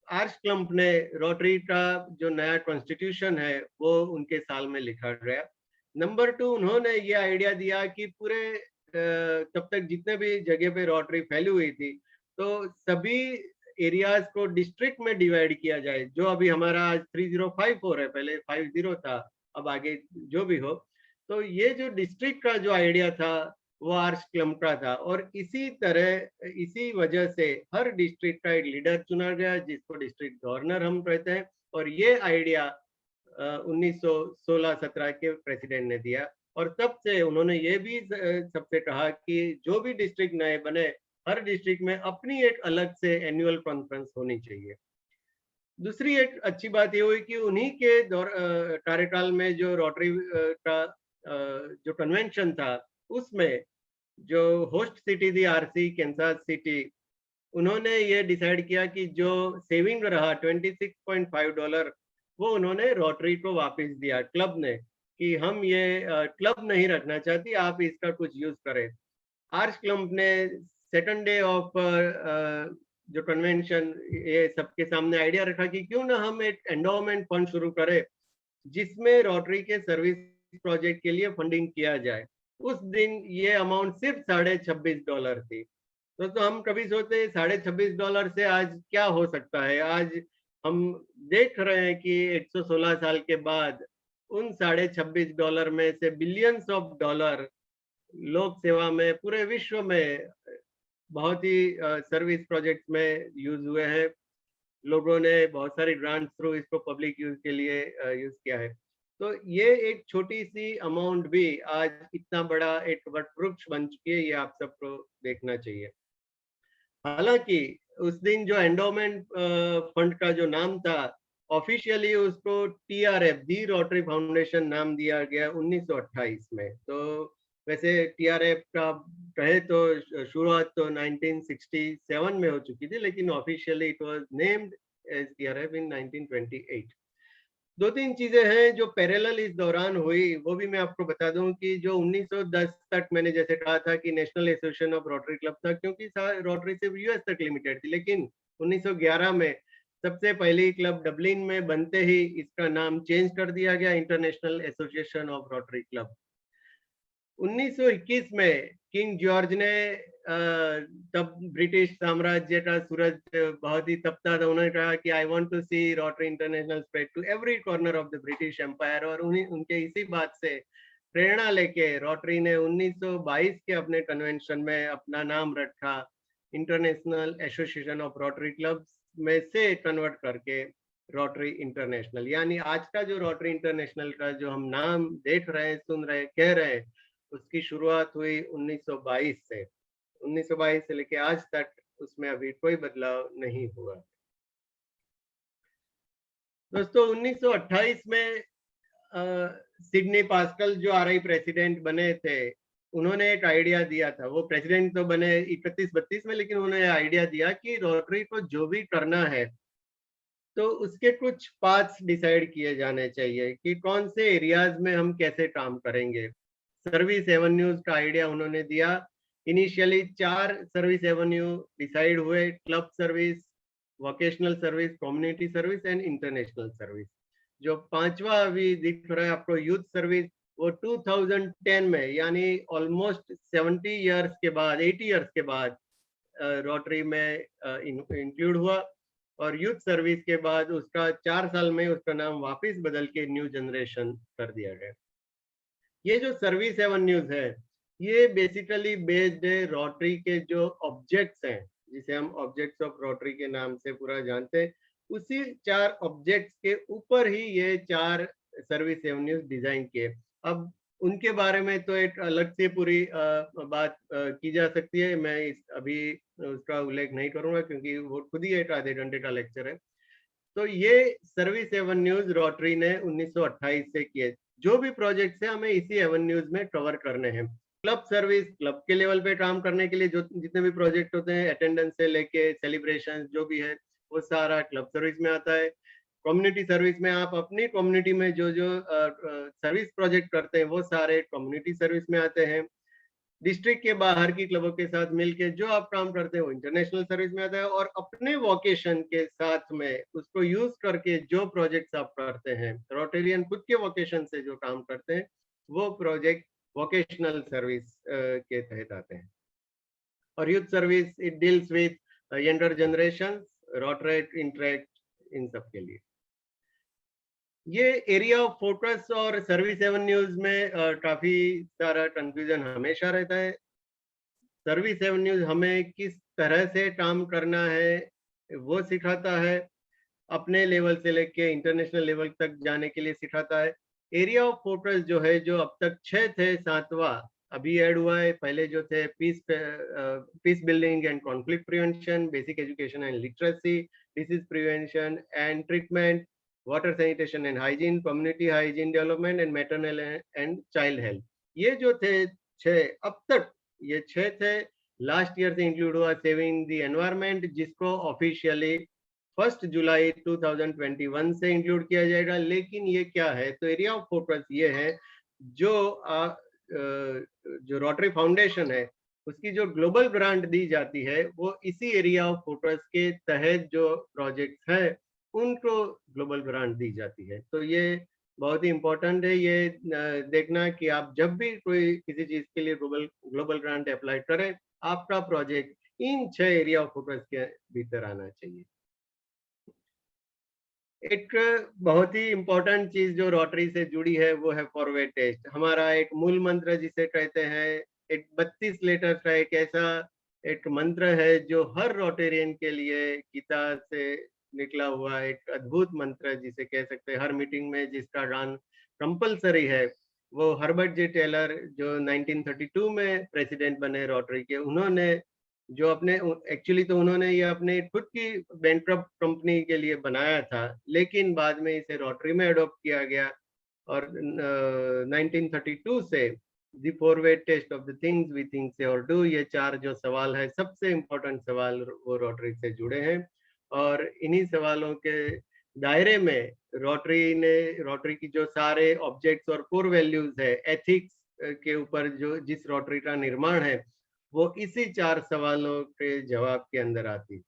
आर्च क्लम्प ने रोटरी का जो नया कॉन्स्टिट्यूशन है वो उनके साल में लिखा गया। नंबर 2, उन्होंने ये आइडिया दिया कि पूरे तब तक जितने भी जगह पे रोटरी फैली हुई थी, तो सभी एरियाज को डिस्ट्रिक्ट में डिवाइड किया जाए। जो अभी हमारा आज 305 हो रहा है, पहले 50 था, अब आगे जो भी हो। तो ये जो डिस्ट्रिक्ट का जो आइडिया था वो आर्च क्लम्प का था, और इसी वजह से हर डिस्ट्रिक्ट का एक लीडर चुना गया, जिसको डिस्ट्रिक्ट गवर्नर हम कहते हैं। और ये आइडिया 1916-17 के प्रेसिडेंट ने दिया, और तब से उन्होंने ये भी सबसे कहा कि जो भी डिस्ट्रिक्ट नए बने, हर डिस्ट्रिक्ट में अपनी एक अलग से एनुअल कॉन्फ्रेंस होनी चाहिए। दूसरी एक अच्छी बात ये हुई कि उन्हीं के कार्यकाल में जो रोटरी का जो कन्वेंशन था, उसमें जो होस्ट सिटी थी आरसी कैंसास सिटी, उन्होंने ये डिसाइड किया कि जो सेविंग रहा $26.5, वो उन्होंने रोटरी को वापस दिया, क्लब ने, कि हम ये क्लब नहीं रखना चाहती, आप इसका कुछ यूज करें। आर्च क्लब ने सेकंड डे ऑफ जो कन्वेंशन, ये सबके सामने आइडिया रखा कि क्यों ना हम एक एंडोमेंट फंड शुरू करें जिसमें रोटरी के सर्विस प्रोजेक्ट के लिए फंडिंग किया जाए। उस दिन ये अमाउंट सिर्फ $26.5 थी। तो हम कभी सोचते $26.5 से आज क्या हो सकता है। आज हम देख रहे हैं कि 116 साल के बाद उन $26.5 में से बिलियंस ऑफ डॉलर लोक सेवा में पूरे विश्व में बहुत ही सर्विस प्रोजेक्ट में यूज हुए हैं। लोगों ने बहुत सारी ग्रांट थ्रू इसको पब्लिक यूज के लिए यूज किया है। तो ये एक छोटी सी अमाउंट भी आज इतना बड़ा एक वृक्ष बन चुकी है, ये आप सबको देखना चाहिए। हालांकि उस दिन जो एंडोमेंट फंड का जो नाम था, ऑफिशियली उसको TRF दी रोटरी फाउंडेशन नाम दिया गया 1928 में। तो वैसे TRF का कहे तो शुरुआत तो 1967 में हो चुकी थी, लेकिन officially it was named as TRF in 1928। 2-3 चीजें हैं जो पैरेलल इस दौरान हुई, वो भी मैं आपको बता दूं कि जो 1910 तक मैंने जैसे कहा था कि national association of rotary club था, क्योंकि रोटरी सिर्फ यूएस तक लिमिटेड थी, लेकिन 1911 में सबसे पहली क्लब डबलिन में बनते ही इसका नाम चेंज कर दिया गया, international association of rotary club. 1921 में किंग जॉर्ज ने तब ब्रिटिश साम्राज्य का सूरज बहुत ही तपता था, उन्होंने कहा कि I want to see Rotary International spread to every corner of the British Empire. और उनके इसी बात से प्रेरणा लेके रोटरी ने 1922 के अपने कन्वेंशन में अपना नाम रखा international association of rotary clubs में से कन्वर्ट करके रोटरी इंटरनेशनल। यानी आज का जो रोटरी इंटरनेशनल का जो हम नाम देख रहे हैं, सुन रहे, कह रहे हैं, उसकी शुरुआत हुई 1922 से। 1922 से लेके आज तक उसमें अभी कोई बदलाव नहीं हुआ। दोस्तों 1928 में सिडनी पास्कल जो आरआई प्रेसिडेंट बने थे, उन्होंने एक आइडिया दिया था, वो प्रेसिडेंट तो बने 31-32 में, लेकिन उन्होंने आइडिया दिया कि रोटरी को जो भी करना है तो उसके कुछ पाथ्स डिसाइड किए जाने चाहिए कि कौन से एरियाज में हम कैसे काम करेंगे। सर्विस एवेन्यूज का आइडिया उन्होंने दिया। इनिशियली 4 सर्विस एवेन्यू डिसाइड हुए, club service, vocational service, community service and international service. जो 5वां अभी दिख रहा है आपको यूथ सर्विस, वो 2010 में यानी ऑलमोस्ट 70 इयर्स के बाद, 80 इयर्स के बाद रोटरी में इंक्लूड हुआ। और यूथ सर्विस के बाद उसका 4 साल में उसका नाम वापस बदल के न्यू जनरेशन कर दिया गया। ये जो सर्विस एवेन्यूज है ये बेसिकली बेस्ड है रोटरी के जो ऑब्जेक्ट्स हैं, जिसे हम ऑब्जेक्ट्स ऑफ रोटरी के नाम से पूरा जानते हैं, उसी 4 ऑब्जेक्ट्स के ऊपर ही ये 4 सर्विस एवेन्यूज डिजाइन किए। अब उनके बारे में तो एक अलग से पूरी बात की जा सकती है, मैं अभी उसका उल्लेख नहीं करूंगा क्योंकि वो खुद ही एक आधे घंटे का लेक्चर है। तो ये सर्विस एवेन्यूज रोटरी ने 1928 से किए। जो भी प्रोजेक्ट्स है हमें इसी एवेन्यूज में कवर करने हैं। क्लब सर्विस, क्लब के लेवल पे काम करने के लिए जो जितने भी प्रोजेक्ट होते हैं, अटेंडेंस से लेके सेलिब्रेशन जो भी है वो सारा क्लब सर्विस में आता है। कम्युनिटी सर्विस में आप अपनी कम्युनिटी में जो जो सर्विस प्रोजेक्ट करते हैं वो सारे कम्युनिटी सर्विस में आते हैं। डिस्ट्रिक्ट के बाहर की क्लबों के साथ मिलके जो आप काम करते हैं वो इंटरनेशनल सर्विस में आता है। और अपने वोकेशन के साथ में उसको यूज करके जो प्रोजेक्ट्स आप करते हैं, रोटेरियन खुद के वोकेशन से जो काम करते हैं वो प्रोजेक्ट वोकेशनल सर्विस के तहत आते हैं। और youth service it deals with younger generation, Rotaract, interact, इन सब के लिए। ये एरिया ऑफ फोकस और सर्विस एवेन्यूज में काफी सारा कंफ्यूजन हमेशा रहता है। सर्विस एवेन्यूज हमें किस तरह से काम करना है वो सिखाता है, अपने लेवल से लेके इंटरनेशनल लेवल तक जाने के लिए सिखाता है। एरिया ऑफ फोकस जो है, जो अब तक 6 थे, 7वां अभी ऐड हुआ है। पहले जो थे peace building and conflict prevention, basic education and literacy, disease prevention and treatment, water sanitation and hygiene, community hygiene development and maternal and child health. ये जो थे 6, अब तक ये 6 थे। लास्ट ईयर से इंक्लूड हुआ सेविंग द एनवायरमेंट, जिसको ऑफिशियली 1 जुलाई 2021 से इंक्लूड किया जाएगा। लेकिन ये क्या है, तो एरिया ऑफ फोकस ये है जो रोटरी फाउंडेशन है उसकी जो ग्लोबल ग्रांट दी जाती है वो इसी एरिया ऑफ फोकस के तहत जो प्रोजेक्ट है उनको ग्लोबल ग्रांट दी जाती है। तो ये बहुत ही इम्पोर्टेंट है ये देखना कि आप जब भी कोई किसी चीज के लिए ग्लोबल ग्रांट अप्लाई करें, आपका project in 6 area of focus के भीतर आना चाहिए। एक बहुत ही इम्पोर्टेंट चीज जो रोटरी से जुड़ी है वो है फॉरवर्ड टेस्ट। हमारा एक मूल मंत्र जिसे कहते हैं, एक 32 लेटर का एक ऐसा एक मंत्र है जो हर रोटेरियन के लिए गीता से निकला हुआ एक अद्भुत मंत्र जिसे कह सकते हैं। हर मीटिंग में जिसका गान कंपलसरी है वो हर्बर्ट जे टेलर जो 1932 में प्रेसिडेंट बने रोटरी के, उन्होंने जो अपने एक्चुअली तो उन्होंने ये अपने खुद की बैंकक्रप्ट कंपनी के लिए बनाया था, लेकिन बाद में इसे रोटरी में अडॉप्ट किया गया। और 1932 से the forward test of the things we think say और डू, ये 4 जो सवाल है सबसे इम्पोर्टेंट सवाल वो रोटरी से जुड़े हैं। और इन्हीं सवालों के दायरे में रोटरी की जो सारे ऑब्जेक्ट्स और कोर वैल्यूज है, एथिक्स के ऊपर जो जिस रोटरी का निर्माण है वो इसी 4 सवालों के जवाब के अंदर आती है।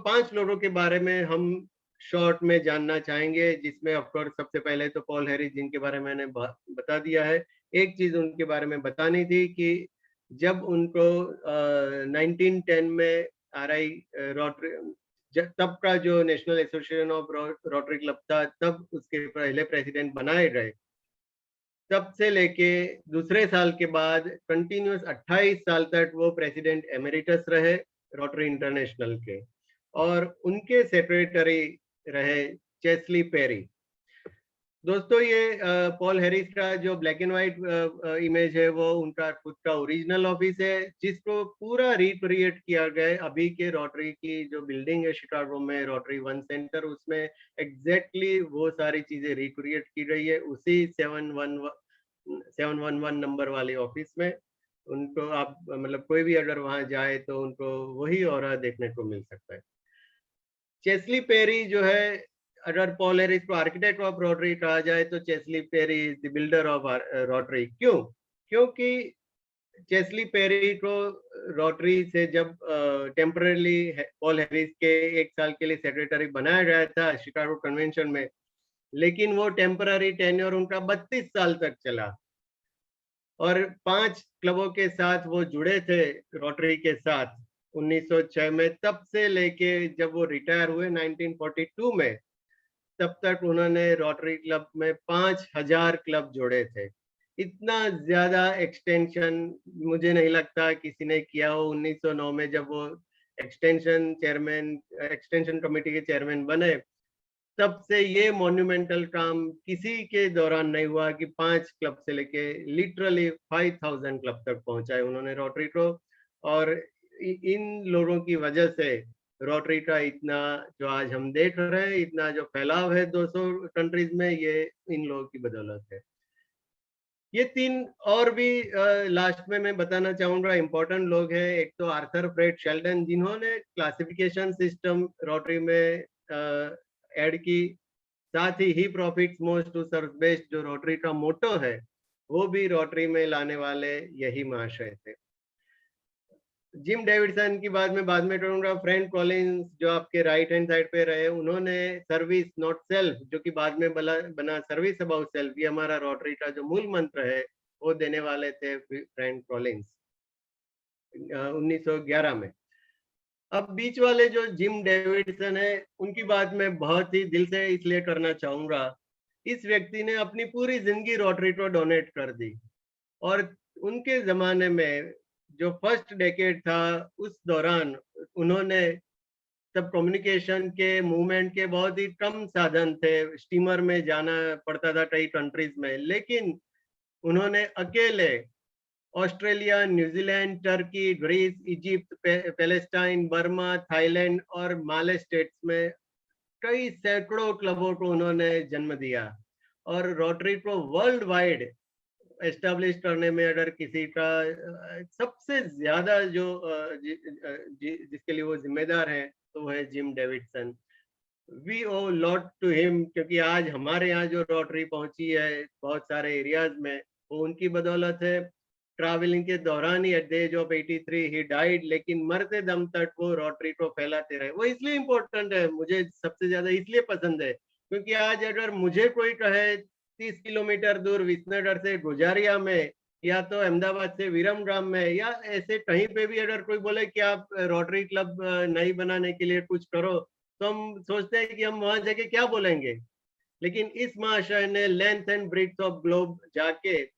5 लोगों के बारे में हम शॉर्ट में जानना चाहेंगे, जिसमें ऑफकोर्स सबसे पहले तो पॉल हैरिस, जिनके बारे में मैंने बता दिया है। एक चीज उनके बारे में बतानी थी कि जब उनको 1910 में RI रोटरी, तब का जो national association of rotary club था, तब उसके पहले प्रेसिडेंट बनाए गए। तब से लेके दूसरे साल के बाद कंटिन्यूस 28 साल तक वो प्रेसिडेंट एमेरिटस रहे रोटरी इंटरनेशनल के, और उनके सेक्रेटरी रहे चेस्ली पेरी। दोस्तों ये पॉल हैरिस का जो ब्लैक एंड व्हाइट इमेज है वो उनका खुद का ओरिजिनल ऑफिस है, जिसको पूरा रिक्रिएट किया गया है अभी के रोटरी की जो बिल्डिंग है शिकागो में, रोटरी वन सेंटर, उसमें एग्जैक्टली वो सारी चीजें रिक्रिएट की गई है उसी 711 नंबर वाले ऑफिस में। उनको आप मतलब कोई भी अगर वहां जाए तो उनको वही ऑरा देखने को मिल सकता है। चेस्ली पेरी जो है, अगर पॉल हैरिस को आर्किटेक्ट ऑफ रोटरी कहा जाए तो Chesley Perry is the builder of Rotary. क्यों? क्योंकि चेस्ली पेरी को रोटरी से जब टेम्पररी पॉल हैरिस के 1 साल के लिए सेक्रेटरी बनाया गया था शिकागो कन्वेंशन में, लेकिन वो टेम्पररी टेन्योर उनका 32 साल तक चला और 5 क्लबों के साथ वो जुड़े थे रोटरी के साथ 1906 में। तब से लेके जब वो रिटायर हुए 1942 में, तब तक उन्होंने रोटरी क्लब में 5000 क्लब जोड़े थे। इतना ज्यादा एक्सटेंशन मुझे नहीं लगता किसी ने किया हो। 1909 में जब वो एक्सटेंशन कमेटी के चेयरमैन बने, तब से ये मॉन्यूमेंटल काम किसी के दौरान नहीं हुआ कि 5 क्लब से लेके लिटरली 5000 क्लब तक पहुंचाए उन्होंने रोटरी को। और इन लोगों की वजह से रोटरी का इतना जो आज हम देख रहे हैं, इतना जो फैलाव है 200 कंट्रीज में, ये इन लोगों की बदौलत है। ये 3 और भी लास्ट में मैं बताना चाहूंगा इम्पोर्टेंट लोग हैं। एक तो आर्थर फ्रेड शेल्डन, जिन्होंने क्लासिफिकेशन सिस्टम रोटरी में ऐड की, साथ ही profits most to serve best जो रोटरी का मोटो है, वो भी रोटरी में लाने वाले यही महाशय थे। जिम डेविडसन की बात मैं बाद में करूंगा। फ्रैंक कॉलिंस जो आपके राइट हैंड साइड पे रहे, उन्होंने सर्विस नॉट सेल्फ, जो कि बाद में बना सर्विस अबाउट सेल्फ, ये हमारा रोटरी का जो मूल मंत्र है, वो देने वाले थे फ्रैंक कॉलिंस 1911 में। अब बीच वाले जो जिम डेविडसन है, उनकी बात मैं बहुत ही दिल से इसलिए करना चाहूंगा, इस व्यक्ति ने अपनी पूरी जिंदगी रोटरी को डोनेट कर दी और उनके जमाने में जो फर्स्ट डेकेड था उस दौरान उन्होंने तब कम्युनिकेशन के मूवमेंट के बहुत ही कम साधन थे, स्टीमर में जाना पड़ता था कई कंट्रीज में, लेकिन उन्होंने अकेले Australia, New Zealand, Turkey, Greece, Egypt, Palestine, Burma, Thailand और माले स्टेट्स में कई सैकड़ों क्लबों को उन्होंने जन्म दिया। और रोटरी को वर्ल्ड वाइड एस्टेब्लिश करने में अगर किसी का सबसे ज्यादा जो जिसके लिए वो जिम्मेदार है, तो वो है Jim Davidson. We owe lot to him, क्योंकि आज हमारे यहाँ जो रोटरी पहुंची है बहुत सारे एरियाज में, वो उनकी बदौलत है। ट्रैवलिंग के दौरान ही at the age of 83 he died, लेकिन मरते दम तक वो रोटरी को फैलाते रहे। वो इसलिए इम्पोर्टेंट है, मुझे सबसे ज्यादा इसलिए पसंद है क्योंकि आज अगर मुझे कोई कहे 30 किलोमीटर दूर विसनगर से गुजारिया में, या तो अहमदाबाद से विरमगाम में, या ऐसे कहीं पे भी अगर कोई बोले कि आप रोटरी क्लब नई बनाने के लिए कुछ करो, तो हम सोचते हैं कि हम वहां जाके क्या बोलेंगे। लेकिन इस महाशय ने length and breadth of globe जाके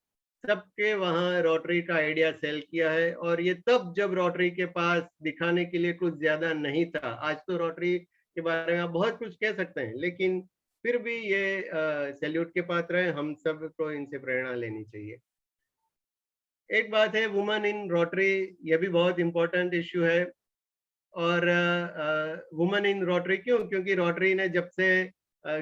सबके वहां रोटरी का आइडिया सेल किया है। और ये तब जब रोटरी के पास दिखाने के लिए कुछ ज्यादा नहीं था। आज तो रोटरी के बारे में आप बहुत कुछ कह सकते हैं, लेकिन फिर भी ये सैल्यूट के पात्र है। हम सबको इनसे प्रेरणा लेनी चाहिए। एक बात है वुमेन इन रोटरी, ये भी बहुत इंपॉर्टेंट इश्यू है। और वुमेन इन रोटरी क्यों? क्योंकि रोटरी ने जब से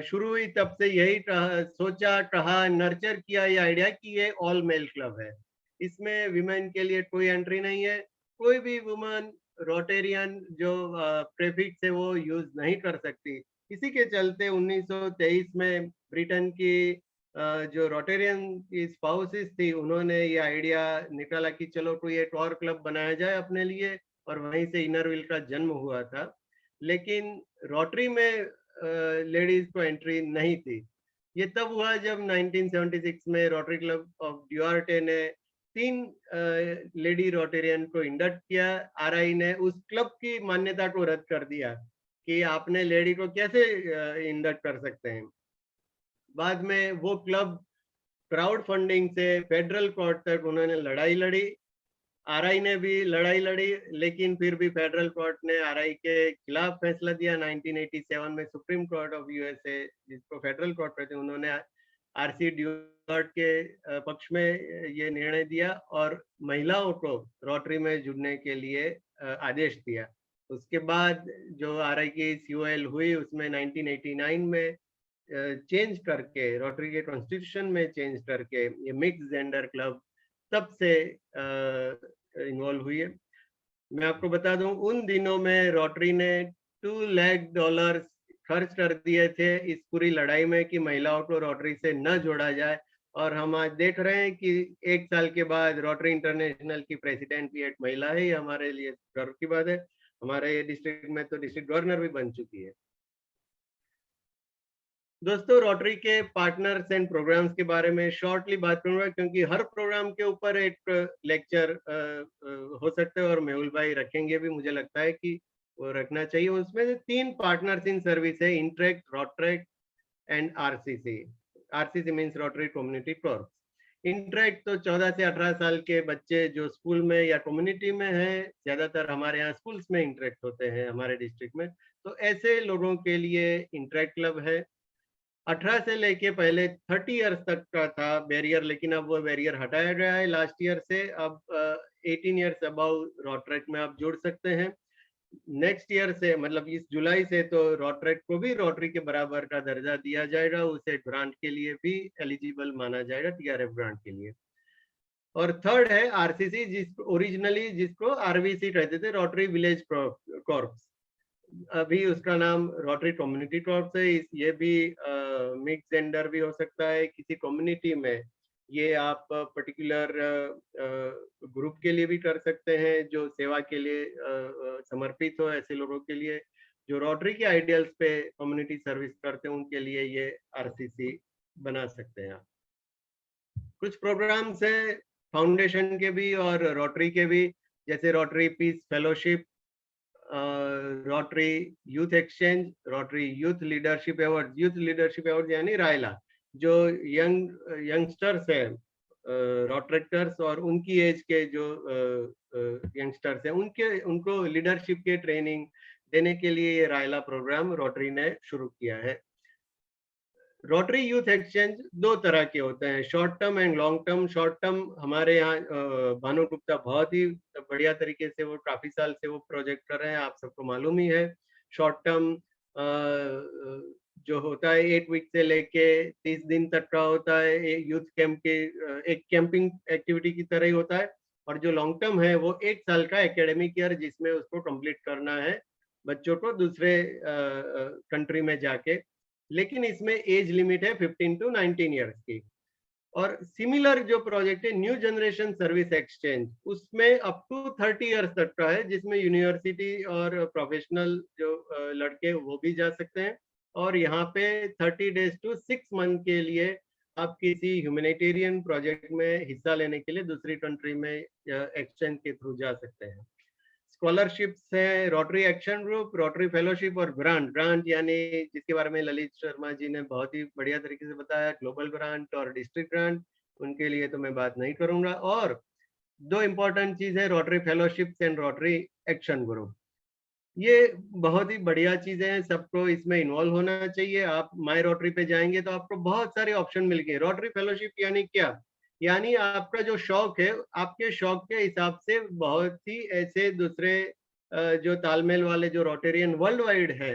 शुरू हुई तब से यही सोचा, कहा, नर्चर किया ये आइडिया कि ये ऑल मेल क्लब है, इसमें विमेन के लिए कोई एंट्री नहीं है। कोई भी वुमन रोटेरियन जो प्रेफिक्स है वो यूज नहीं कर सकती। इसी के चलते 1923 में ब्रिटेन की जो रोटेरियन की स्पाउसेस थी, उन्होंने ये आइडिया निकाला कि चलो कोई एक और क्लब बनाया जाए अपने लिए, और वहीं से इनर व्हील का जन्म हुआ था। लेकिन रोटरी में लेडीज को एंट्री नहीं थी। ये तब हुआ जब 1976 में रोटरी क्लब ऑफ ड्यूआर्टे ने 3 लेडी रोटेरियन को इंडक्ट किया। आरआई ने उस क्लब की मान्यता को रद्द कर दिया कि आपने लेडी को कैसे इंडक्ट कर सकते हैं। बाद में वो क्लब क्राउड फंडिंग से फेडरल कोर्ट तक उन्होंने लड़ाई लड़ी। आरआई ने भी लड़ाई लड़ी, लेकिन फिर भी फेडरल कोर्ट ने आरआई के खिलाफ फैसला दिया। 1987 में सुप्रीम कोर्ट ऑफ यूएसए, जिसको फेडरल कोर्ट कहते हैं, उन्होंने आरसी ड्यूअर्ट के पक्ष में ये निर्णय दिया और महिलाओं को रोटरी में जुड़ने के लिए आदेश दिया। उसके बाद जो आरआई की COL हुई उसमें 1989 में चेंज करके, रोटरी के कॉन्स्टिट्यूशन में चेंज करके ये मिक्स जेंडर क्लब तब से इन्वॉल्व हुई है। मैं आपको बता दूं, उन दिनों में रोटरी ने $2 लाख खर्च कर दिए थे इस पूरी लड़ाई में कि महिलाओं को रोटरी से न जोड़ा जाए, और हम आज देख रहे हैं कि 1 साल के बाद रोटरी इंटरनेशनल की प्रेसिडेंट भी एक महिला है। ये हमारे लिए गर्व की बात है। हमारे डिस्ट्रिक्ट में तो डिस्ट्रिक्ट गवर्नर भी बन चुकी है। दोस्तों, रोटरी के पार्टनर्स एंड प्रोग्राम्स के बारे में शॉर्टली बात करूंगा, क्योंकि हर प्रोग्राम के ऊपर एक लेक्चर हो सकता है और मेहुल भाई रखेंगे भी, मुझे लगता है कि वो रखना चाहिए। उसमें से 3 पार्टनर्स इन सर्विस है, interact, Rotaract and RCC। RCC means rotary community corps. Interact तो 14 से 18 साल के बच्चे जो स्कूल में या कम्युनिटी में है, ज्यादातर हमारे यहाँ स्कूल्स में इंट्रैक्ट होते हैं हमारे डिस्ट्रिक्ट में, तो ऐसे लोगों के लिए इंट्रैक्ट क्लब है। 18 से लेके पहले 30 इयर्स तक का था बैरियर, लेकिन अब वो बैरियर हटाया गया है लास्ट ईयर से। अब 18 इयर्स अबव रोटरेक्ट में आप जुड़ सकते हैं। नेक्स्ट ईयर से, मतलब इस जुलाई से, तो रोटरेक्ट को भी रोटरी के बराबर का दर्जा दिया जाएगा, उसे ग्रांट के लिए भी एलिजिबल माना जाएगा, TRF ग्रांट के लिए। और थर्ड है RCC, जिसको RVC कहते थे, रोटरी विलेज कॉर्प्स। अभी उसका नाम रोटरी कम्युनिटी कॉर्प्स है। ये भी मिक्स जेंडर भी हो सकता है किसी कम्युनिटी में। ये आप पर्टिकुलर ग्रुप के लिए भी कर सकते हैं जो सेवा के लिए समर्पित हो, ऐसे लोगों के लिए जो रोटरी के आइडियल्स पे कम्युनिटी सर्विस करते हैं, उनके लिए ये RCC बना सकते हैं आप। कुछ प्रोग्राम्स हैं फाउंडेशन के भी और रोटरी के भी, जैसे Rotary Peace Fellowship, Rotary Youth Exchange, Rotary Youth Leadership Award. Youth Leadership Award यानी रायला, जो यंगस्टर्स है रोटरेक्टर्स और उनकी एज के जो यंगस्टर्स हैं, उनको लीडरशिप के ट्रेनिंग देने के लिए ये रायला प्रोग्राम रोटरी ने शुरू किया है। रोटरी यूथ एक्सचेंज 2 तरह के होते हैं, short term and long term. Short term हमारे यहाँ भानु गुप्ता बहुत ही बढ़िया तरीके से, वो काफी साल से वो प्रोजेक्ट कर रहे हैं, आप सबको मालूम ही है। शॉर्ट टर्म जो होता है 8 वीक से लेके 30 दिन तक का होता है, यूथ कैंप के एक कैंपिंग एक्टिविटी की तरह ही होता है। और जो लॉन्ग टर्म है वो 1 साल का एकेडमिक ईयर, जिसमें उसको कंप्लीट करना है बच्चों को दूसरे कंट्री में जाके, लेकिन इसमें एज लिमिट है 15 to 19 इयर्स की। और सिमिलर जो प्रोजेक्ट है न्यू जनरेशन सर्विस एक्सचेंज, उसमें अप टू 30 इयर्स तक का है, जिसमें यूनिवर्सिटी और प्रोफेशनल जो लड़के वो भी जा सकते हैं। और यहाँ पे 30 days to 6 month के लिए आप किसी ह्यूमैनिटेरियन प्रोजेक्ट में हिस्सा लेने के लिए दूसरी कंट्री में एक्सचेंज के थ्रू जा सकते हैं। स्कॉलरशिप्स है rotary action group, rotary fellowship और ग्रांट यानी जिसके बारे में ललित शर्मा जी ने बहुत ही बढ़िया तरीके से बताया, ग्लोबल ग्रांट और डिस्ट्रिक्ट ग्रांट, उनके लिए तो मैं बात नहीं करूंगा। और 2 इंपॉर्टेंट चीज है, rotary fellowships and rotary action group. ये बहुत ही बढ़िया चीजें हैं, सबको इसमें इन्वॉल्व होना चाहिए। आप माई रोटरी पे जाएंगे तो आपको बहुत सारे ऑप्शन मिल गए। रोटरी फेलोशिप यानी क्या? यानी आपका जो शौक है, आपके शौक के हिसाब से बहुत ही ऐसे दूसरे जो तालमेल वाले जो रोटेरियन वर्ल्ड वाइड है,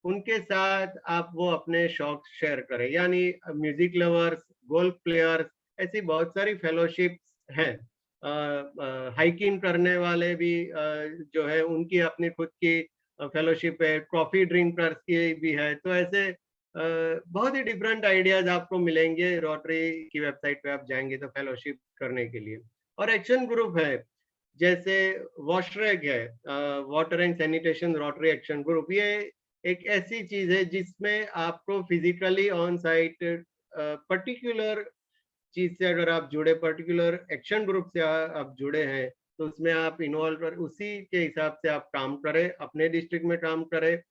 उनके साथ आप वो अपने शौक शेयर करें। यानी म्यूजिक लवर्स, गोल्फ प्लेयर्स, ऐसी बहुत सारी फेलोशिप्स हैं। हाइकिंग करने वाले भी जो है उनकी अपनी खुद की फेलोशिप है, कॉफी ड्रिंकर्स की भी है। तो ऐसे बहुत ही डिफरेंट आइडियाज आपको मिलेंगे रोटरी की वेबसाइट पे आप जाएंगे तो फेलोशिप करने के लिए। और एक्शन ग्रुप है, जैसे वॉशरेग है, water and sanitation rotary action group. ये एक ऐसी चीज है जिसमें आपको फिजिकली ऑन साइट पर्टिकुलर चीज से अगर आप जुड़े, पर्टिकुलर एक्शन ग्रुप से आप जुड़े हैं, तो उसमें आप इन्वॉल्व कर, उसी के हिसाब से आप काम करें, अपने डिस्ट्रिक्ट में काम करें,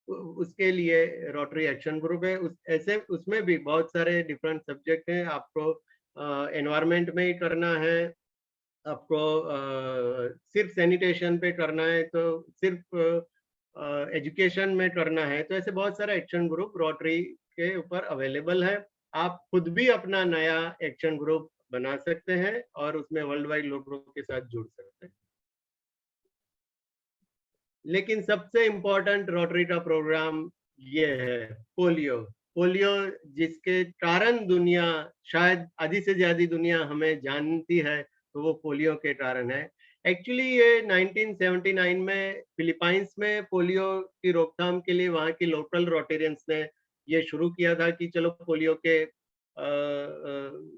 उसके लिए रोटरी एक्शन ग्रुप है। उसमें भी बहुत सारे डिफरेंट सब्जेक्ट हैं। आपको एनवायरनमेंट में ही करना है, आपको सिर्फ सैनिटेशन पे करना है, तो सिर्फ एजुकेशन में करना है, तो ऐसे बहुत सारे एक्शन ग्रुप रोटरी के ऊपर अवेलेबल है। आप खुद भी अपना नया एक्शन ग्रुप बना सकते हैं और उसमें वर्ल्ड वाइड लोगों के साथ जुड़ सकते हैं। लेकिन सबसे इम्पोर्टेंट रोटरी का प्रोग्राम ये है पोलियो। पोलियो जिसके कारण दुनिया, शायद आधी से ज्यादा दुनिया हमें जानती है, तो वो पोलियो के कारण है। एक्चुअली ये 1979 में फिलीपाइंस में पोलियो की रोकथाम के लिए वहाँ की लोकल रोटेरियंस ने ये शुरू किया था कि चलो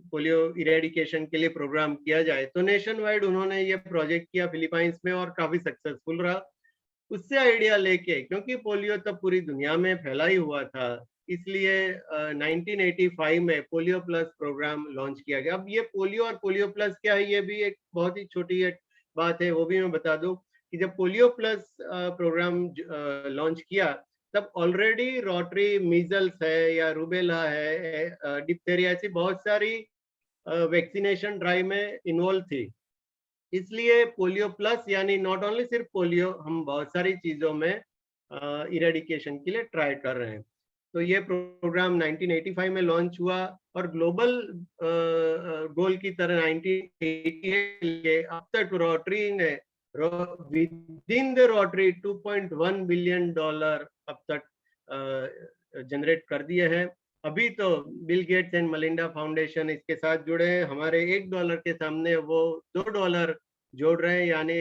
पोलियो इरेडिकेशन के लिए प्रोग्राम किया जाए। तो नेशन वाइड उन्होंने ये प्रोजेक्ट किया फिलीपाइंस में और काफी सक्सेसफुल रहा। उससे आइडिया लेके, क्योंकि पोलियो तब पूरी दुनिया में फैला ही हुआ था, इसलिए 1985 में पोलियो प्लस प्रोग्राम लॉन्च किया गया। अब ये पोलियो और पोलियो प्लस क्या है, ये भी एक बहुत ही छोटी एक बात है, वो भी मैं बता दूं कि जब पोलियो प्लस प्रोग्राम लॉन्च किया तब ऑलरेडी रोटरी मीजल्स है या रूबेला है, डिप्थेरिया, ऐसी बहुत सारी वैक्सीनेशन ड्राइव में इन्वॉल्व थी। इसलिए पोलियो प्लस यानी नॉट ओनली सिर्फ पोलियो, हम बहुत सारी चीजों में इरेडिकेशन के लिए ट्राई कर रहे हैं। तो ये प्रोग्राम 1985 में लॉन्च हुआ और ग्लोबल गोल की तरह 1988 अब तक रोटरी ने with in the Rotary $2.1 billion अब तक जनरेट कर दिए हैं। अभी तो Bill Gates and Melinda Foundation इसके साथ जुड़े हैं, हमारे $1 के सामने वो $2 जोड़ रहे हैं, यानी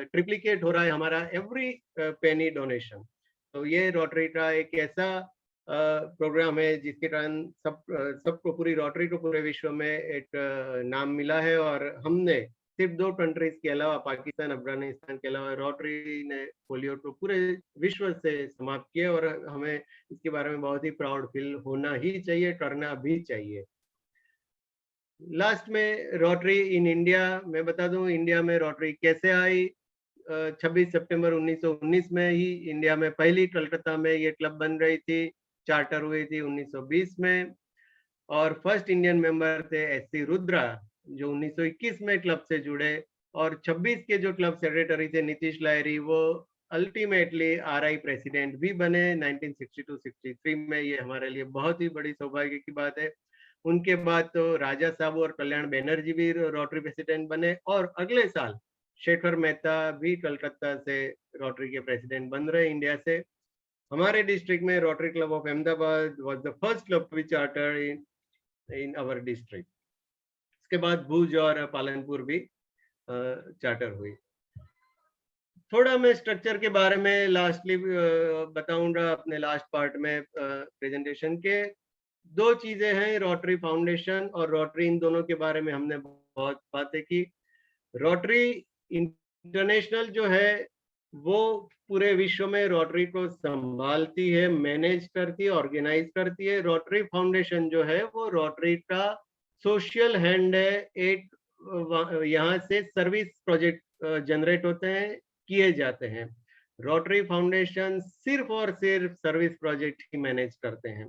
ट्रिप्लिकेट हो रहा है हमारा एवरी पेनी डोनेशन। तो ये रोटरी का एक ऐसा प्रोग्राम है जिसके कारण सबको, पूरी रोटरी को पूरे विश्व में एक नाम मिला है। और हमने सिर्फ 2 कंट्रीज के अलावा, पाकिस्तान, अफगानिस्तान के अलावा, रोटरी ने पोलियो को पूरे विश्व से समाप्त किया और हमें इसके बारे में बहुत ही प्राउड फील होना ही चाहिए, करना भी चाहिए। लास्ट में रोटरी इन इंडिया, मैं बता दूं इंडिया में रोटरी कैसे आई। 26 सितंबर 1919 में ही इंडिया में पहली कलकत्ता में ये क्लब बन रही थी, चार्टर हुई थी 1920 में, और फर्स्ट इंडियन मेंबर थे एस.सी. रुद्रा जो 1921 में क्लब से जुड़े, और 26 के जो क्लब सेक्रेटरी थे नीतीश लाहिरी, वो अल्टीमेटली आरआई प्रेसिडेंट भी बने 1962-63 में। ये हमारे लिए बहुत ही बड़ी सौभाग्य की बात है। उनके बाद तो राजा साहब और कल्याण बैनर्जी भी रोटरी प्रेसिडेंट बने, और अगले साल शेखर मेहता भी कलकत्ता से रोटरी के प्रेसिडेंट बन रहे इंडिया से। हमारे डिस्ट्रिक्ट में Rotary Club of Ahmedabad was the first club to be charter in our district. इसके बाद भुज और पालनपुर भी चार्टर हुई। थोड़ा मैं स्ट्रक्चर के बारे में लास्टली बताऊंगा अपने लास्ट पार्ट में प्रेजेंटेशन के। 2 चीजें हैं, रोटरी फाउंडेशन और रोटरी, इन दोनों के बारे में हमने बहुत बातें की। रोटरी इंटरनेशनल जो है वो पूरे विश्व में रोटरी को संभालती है, मैनेज करती है, ऑर्गेनाइज करती है। रोटरी फाउंडेशन जो है वो रोटरी का सोशल हैंड है। एक यहाँ से सर्विस प्रोजेक्ट जनरेट होते हैं, किए जाते हैं। रोटरी फाउंडेशन सिर्फ और सिर्फ सर्विस प्रोजेक्ट ही मैनेज करते हैं।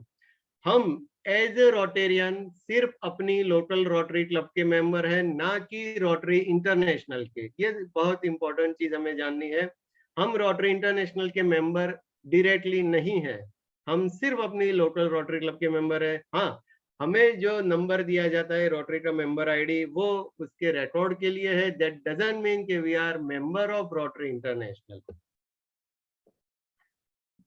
हम एज ए रोटेरियन सिर्फ अपनी लोकल रोटरी क्लब के मेंबर हैं, ना कि रोटरी इंटरनेशनल के। ये बहुत इंपॉर्टेंट चीज हमें जाननी है। हम रोटरी इंटरनेशनल के मेंबर डायरेक्टली नहीं है, हम सिर्फ अपनी लोकल रोटरी क्लब के मेंबर है। हाँ, हमें जो नंबर दिया जाता है रोटरी का मेंबर आईडी, वो उसके रिकॉर्ड के लिए है। दैट डजंट मीन कि we are member of Rotary International.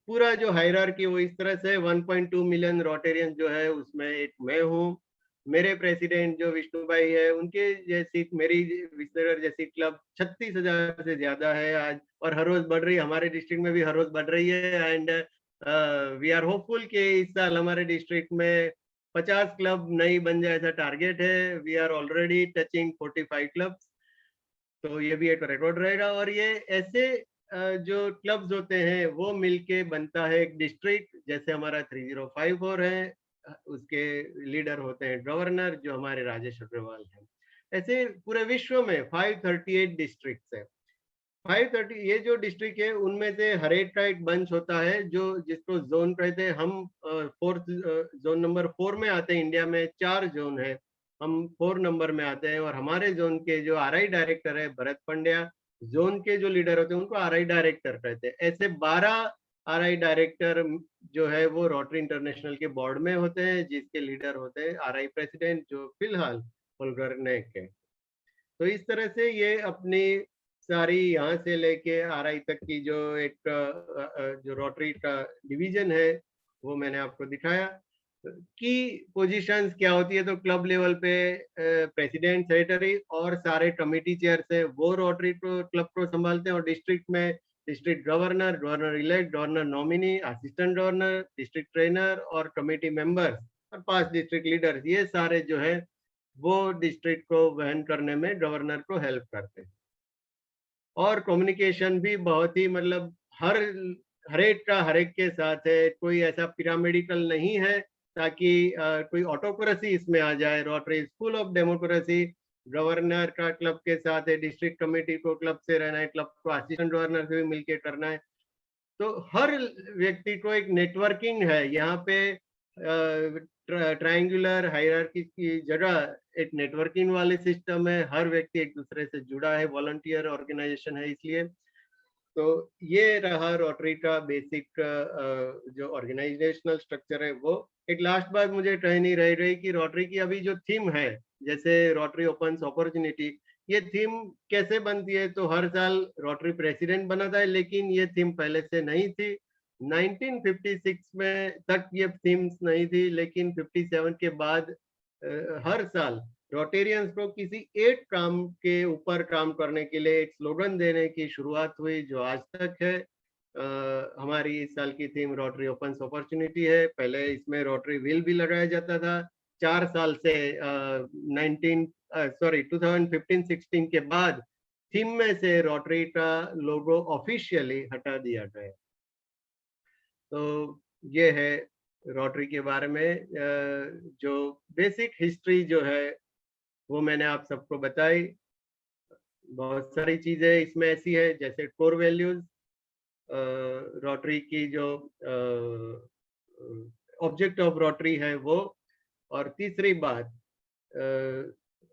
पूरा जो हायरार्की वो इस तरह से 1.2 मिलियन रोटेरियन जो है उसमें एक मैं हूँ। मेरे प्रेसिडेंट जो विष्णु भाई है, उनके जैसी मेरी विस्तार जैसी क्लब 36,000 से ज्यादा है आज, और हर रोज बढ़ रही है। हमारे डिस्ट्रिक्ट में भी हर रोज बढ़ रही है। एंड वी आर होपफुल कि इस साल हमारे डिस्ट्रिक्ट में 50 क्लब नई बन जाए, ऐसा टारगेट है। We are already touching 45 clubs, तो ये भी एक रिकॉर्ड रहेगा। और ये ऐसे जो क्लब्स होते हैं वो मिलके बनता है एक डिस्ट्रिक्ट। जैसे हमारा 3054 है, उसके लीडर होते हैं गवर्नर जो हमारे राजेश अग्रवाल हैं। ऐसे पूरे विश्व में 538 डिस्ट्रिक्ट्स है। 530 ये जो डिस्ट्रिक्ट है उनमें से हर एक का एक बंच होता है जो जिसको जोन कहते हैं। हम 4th जोन नंबर 4 में आते हैं। इंडिया में 4 जोन है, हम 4 नंबर में आते हैं। और हमारे जोन के जो आरआई डायरेक्टर है भरत पंड्या, जोन के जो लीडर होते हैं उनको आरआई डायरेक्टर कहते हैं। ऐसे 12 RI डायरेक्टर जो है वो रोटरी इंटरनेशनल के बोर्ड में होते हैं, जिसके लीडर होते हैं RI प्रेसिडेंट, जो फिलहाल होल्गर नेक है। तो इस तरह से ये अपनी सारी यहाँ से लेके RI तक की जो एक जो रोटरी का डिवीजन है वो मैंने आपको दिखाया। की पोजीशंस क्या होती है, तो क्लब लेवल पे प्रेसिडेंट, सेक्रेटरी और सारे कमेटी चेयर्स है वो रोटरी को क्लब को संभालते हैं, और डिस्ट्रिक्ट में district governor, governor elect, governor nominee, assistant governor, district trainer और कमेटी मेंबर्स और 5 डिस्ट्रिक्ट लीडर्स, ये सारे जो है वो डिस्ट्रिक्ट को वहन करने में गवर्नर को हेल्प करते हैं। और कम्युनिकेशन भी बहुत ही मतलब हर एक का हर एक के साथ है, कोई ऐसा पिरामिडिकल नहीं है ताकि कोई ऑटोक्रेसी इसमें आ जाए। Rotary school of democracy, governor का क्लब के साथ है, डिस्ट्रिक्ट कमेटी को क्लब से रहना है, क्लब को असिस्टेंट गवर्नर से भी मिलके करना है। तो हर व्यक्ति को एक नेटवर्किंग है यहाँ पे, ट्रायंगुलर हायरार्की की जगह एक नेटवर्किंग वाले सिस्टम है, हर व्यक्ति एक दूसरे से जुड़ा है, वॉलंटियर ऑर्गेनाइजेशन है इसलिए। तो ये रहा रोटरी का बेसिक जो ऑर्गेनाइजेशनल स्ट्रक्चर है वो। एक लास्ट बात मुझे कह नहीं रह रही कि रोटरी की अभी जो थीम है, जैसे रोटरी ओपन्स अपॉर्चुनिटी, ये थीम कैसे बनती है, तो हर साल रोटरी प्रेसिडेंट बनाता है, लेकिन ये थीम पहले से नहीं थी। 1956 में तक ये थीम्स नहीं थी, लेकिन 57 के बाद हर साल रोटेरियंस को किसी एक काम के ऊपर काम करने के लिए एक स्लोगन देने की शुरुआत हुई, जो आज तक है। हमारी इस साल की थीम रोटरी ओपन्स अपॉर्चुनिटी है। पहले इसमें रोटरी व्हील भी लगाया जाता था। 4 साल से 2015-16 के बाद थीम में से रोटरी का लोगो ऑफिशियली हटा दिया गया। तो ये है रोटरी के बारे में जो बेसिक हिस्ट्री जो है वो मैंने आप सबको बताई। बहुत सारी चीजें इसमें ऐसी है, जैसे कोर वैल्यूज, रोटरी की जो ऑब्जेक्ट ऑफ रोटरी है वो, और तीसरी बात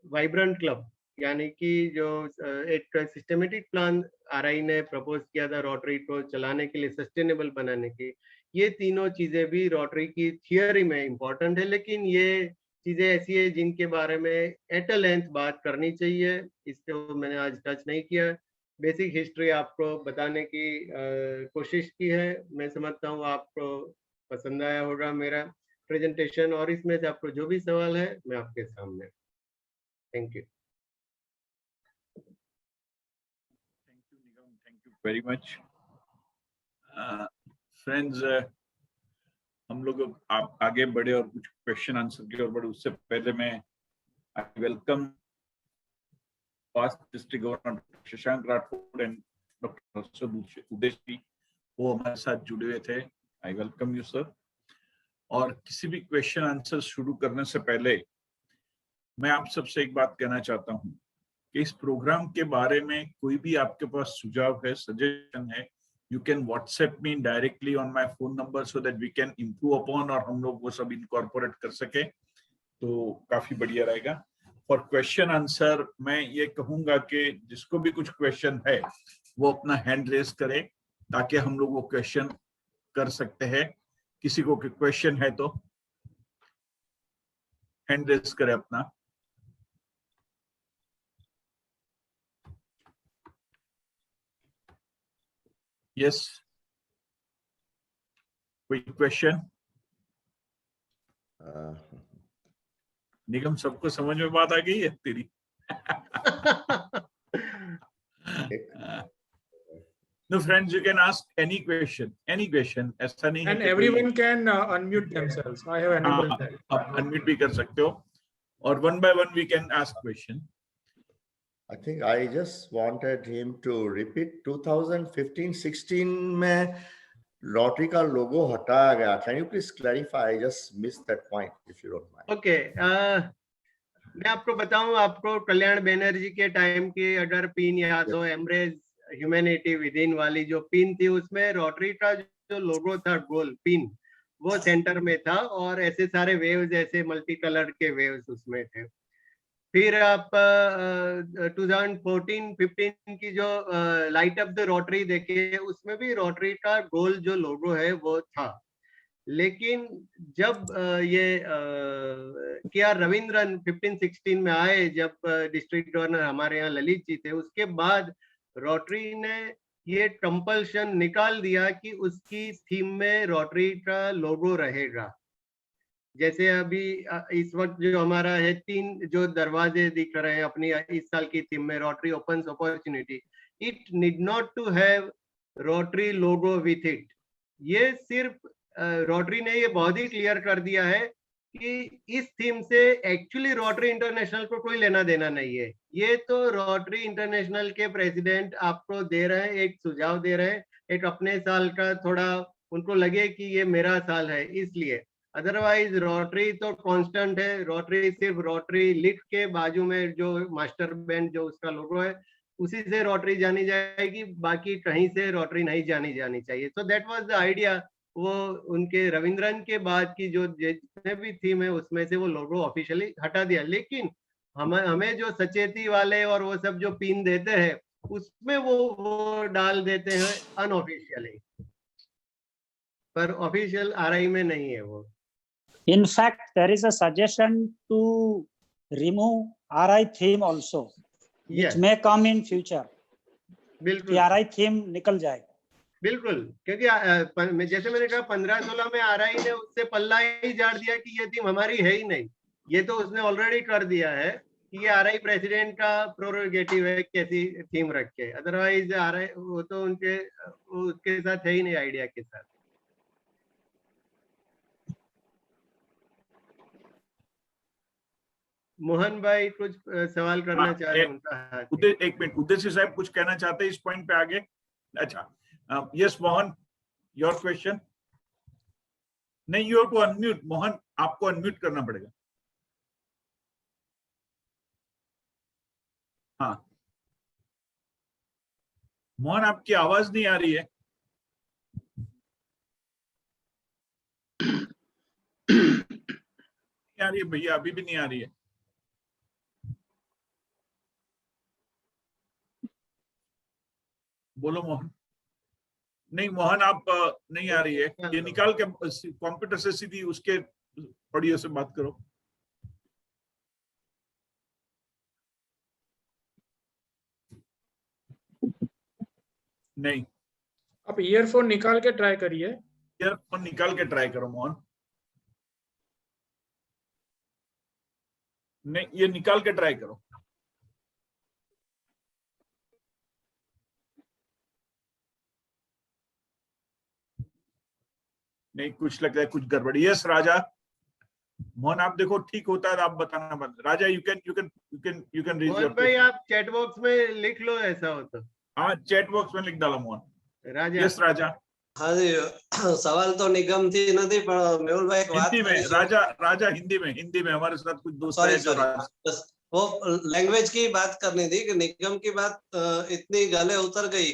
वाइब्रेंट क्लब, यानी कि जो एक सिस्टमेटिक प्लान RI ने प्रपोज किया था रोटरी को चलाने के लिए, सस्टेनेबल बनाने की। ये तीनों चीजें भी रोटरी की थियोरी में इम्पोर्टेंट है, लेकिन ये चीजें ऐसी है जिनके बारे में एट अ लेंथ बात करनी चाहिए, इसको मैंने आज टच नहीं किया। बेसिक हिस्ट्री आपको बताने की कोशिश की है। मैं समझता हूँ आपको पसंद आया होगा मेरा प्रेजेंटेशन, और इसमें से आपको जो भी सवाल है मैं आपके सामने। Thank you. Thank you very much. Friends, हम लोग आप आगे बढ़े और कुछ क्वेश्चन आंसर की ओर बढ़े, उससे पहले मैं I welcome past district governor Shashank Rathod and doctor Udesh ji, वो हमारे साथ जुड़े हुए थे। I welcome you sir. और किसी भी क्वेश्चन आंसर शुरू करने से पहले मैं आप सबसे एक बात कहना चाहता हूँ कि इस प्रोग्राम के बारे में कोई भी आपके पास सुझाव है, सजेशन है, you can WhatsApp me directly on my phone number so that we can improve upon, और हम लोग वो सब incorporate कर सके, तो काफी बढ़िया रहेगा। फॉर क्वेश्चन आंसर मैं ये कहूंगा कि जिसको भी कुछ क्वेश्चन है वो अपना हैंड रेज करे ताकि हम लोग वो क्वेश्चन कर सकते हैं। किसी को क्वेश्चन है तो हैंड रेज करे अपना। यस, कोई क्वेश्चन? निगम, सबको समझ में बात आ गई है तेरी? No friends, you can ask any question, ऐसा नहीं है। And everyone can unmute themselves. I have enabled that. आप unmute भी कर सकते हो, और one by one we can ask question. I think I just wanted him to repeat 2015-16 में Rotary का लोगो हटाया गया. Can you please clarify? I just missed that point, if you don't mind. Okay, मैं आपको बताऊं, आपको कल्याण बैनर्जी के टाइम की अगर पिन याद हो, एम्ब्रेस ह्यूमैनिटी विदिन वाली जो पिन थी, उसमें रोटरी का जो लोगो था, गोल पिन, वो सेंटर में था, और ऐसे सारे वेव्स, ऐसे मल्टी कलर के वेव्स उसमें थे। फिर आप 2014-15 की जो लाइट अप द रोटरी देखे, उसमें भी रोटरी का गोल जो लोगो है वो था। लेकिन जब ये के आर रविंद्रन 15-16 में आए, जब डिस्ट्रिक्ट गवर्नर हमारे यहाँ ललित जी थे, उसके बाद रोटरी ने ये कंपल्शन निकाल दिया कि उसकी थीम में रोटरी का लोगो रहेगा। जैसे अभी इस वक्त जो हमारा है 3 जो दरवाजे दिख रहे हैं अपनी इस साल की थीम में, Rotary opens opportunity, it need not to have Rotary logo with it. ये सिर्फ रोटरी ने ये बहुत ही क्लियर कर दिया है कि इस थीम से एक्चुअली रोटरी इंटरनेशनल को कोई लेना देना नहीं है। ये तो रोटरी इंटरनेशनल के प्रेसिडेंट आपको दे रहे हैं, एक सुझाव दे रहे हैं, एक अपने साल का थोड़ा उनको लगे कि ये मेरा साल है इसलिए। अदरवाइज रोटरी तो कांस्टेंट है। रोटरी सिर्फ रोटरी लिख के बाजू में जो मास्टर बैंड जो उसका लोगो है उसी से रोटरी जानी जाएगी, बाकी कहीं से रोटरी नहीं जानी चाहिए। So that was the idea. वो उनके रविंद्रन के बाद की जो जितने भी थीम है उसमें से वो लोगो ऑफिशियली हटा दिया। लेकिन हमें जो सचेती वाले और वो सब जो पिन देते हैं उसमें वो डाल देते हैं अनऑफिशियली, पर ऑफिशियल आरआई में नहीं है वो। In fact, there is a suggestion to remove RI theme also, which may come in future. बिल्कुल RI theme निकल जाए। बिल्कुल, क्योंकि जैसे मैंने कहा 15-16 में आरआई ने उससे पल्ला ही झाड़ दिया कि ये थीम हमारी है ही नहीं। ये तो उसने ऑलरेडी कर दिया है कि ये आरआई प्रेसिडेंट का प्रोरोगेटिव है कैसी थीम रखे। अदरवाइज आरआई वो तो उसके साथ है ही नहीं, आइडिया के साथ। मोहन भाई कुछ सवाल करना चाह रहे हैं, उनका हाथ। एक मिनट, उद्देश्य साहब कुछ कहना चाहते हैं इस पॉइंट पे आगे? अच्छा, यस मोहन, योर क्वेश्चन। नहीं, you have to unmute Mohan, आपको अनम्यूट करना पड़ेगा। हाँ मोहन, आपकी आवाज नहीं आ रही है। नहीं आ रही है भैया, अभी भी नहीं आ रही है। बोलो मोहन। नहीं मोहन, आप नहीं आ रही है, ये निकाल के कंप्यूटर से सीधी उसके ऑडियो से बात करो। नहीं, आप ईयरफोन निकाल के ट्राई करिए। ईयरफोन निकाल के ट्राई करो मोहन। नहीं, ये निकाल के ट्राई करो। नहीं, कुछ लगता है कुछ गड़बड़ी। यस राजा। मोहन आप देखो ठीक होता है तो आप बताना बंद। राजा यू कैन रीड योर। भाई आप चैट बॉक्स में लिख लो ऐसा हो तो। हाँ, चैट बॉक्स में लिख डालो मोहन। राजा। यस राजा। हाँ जी, सवाल तो निगम थी नहीं, पर मेहुल भाई एक बात हिंदी में राजा हिंदी में हमारे साथ कुछ दोस्त हैं जो वो लैंग्वेज की बात करनी थी कि निगम की बात इतनी गले उतर गई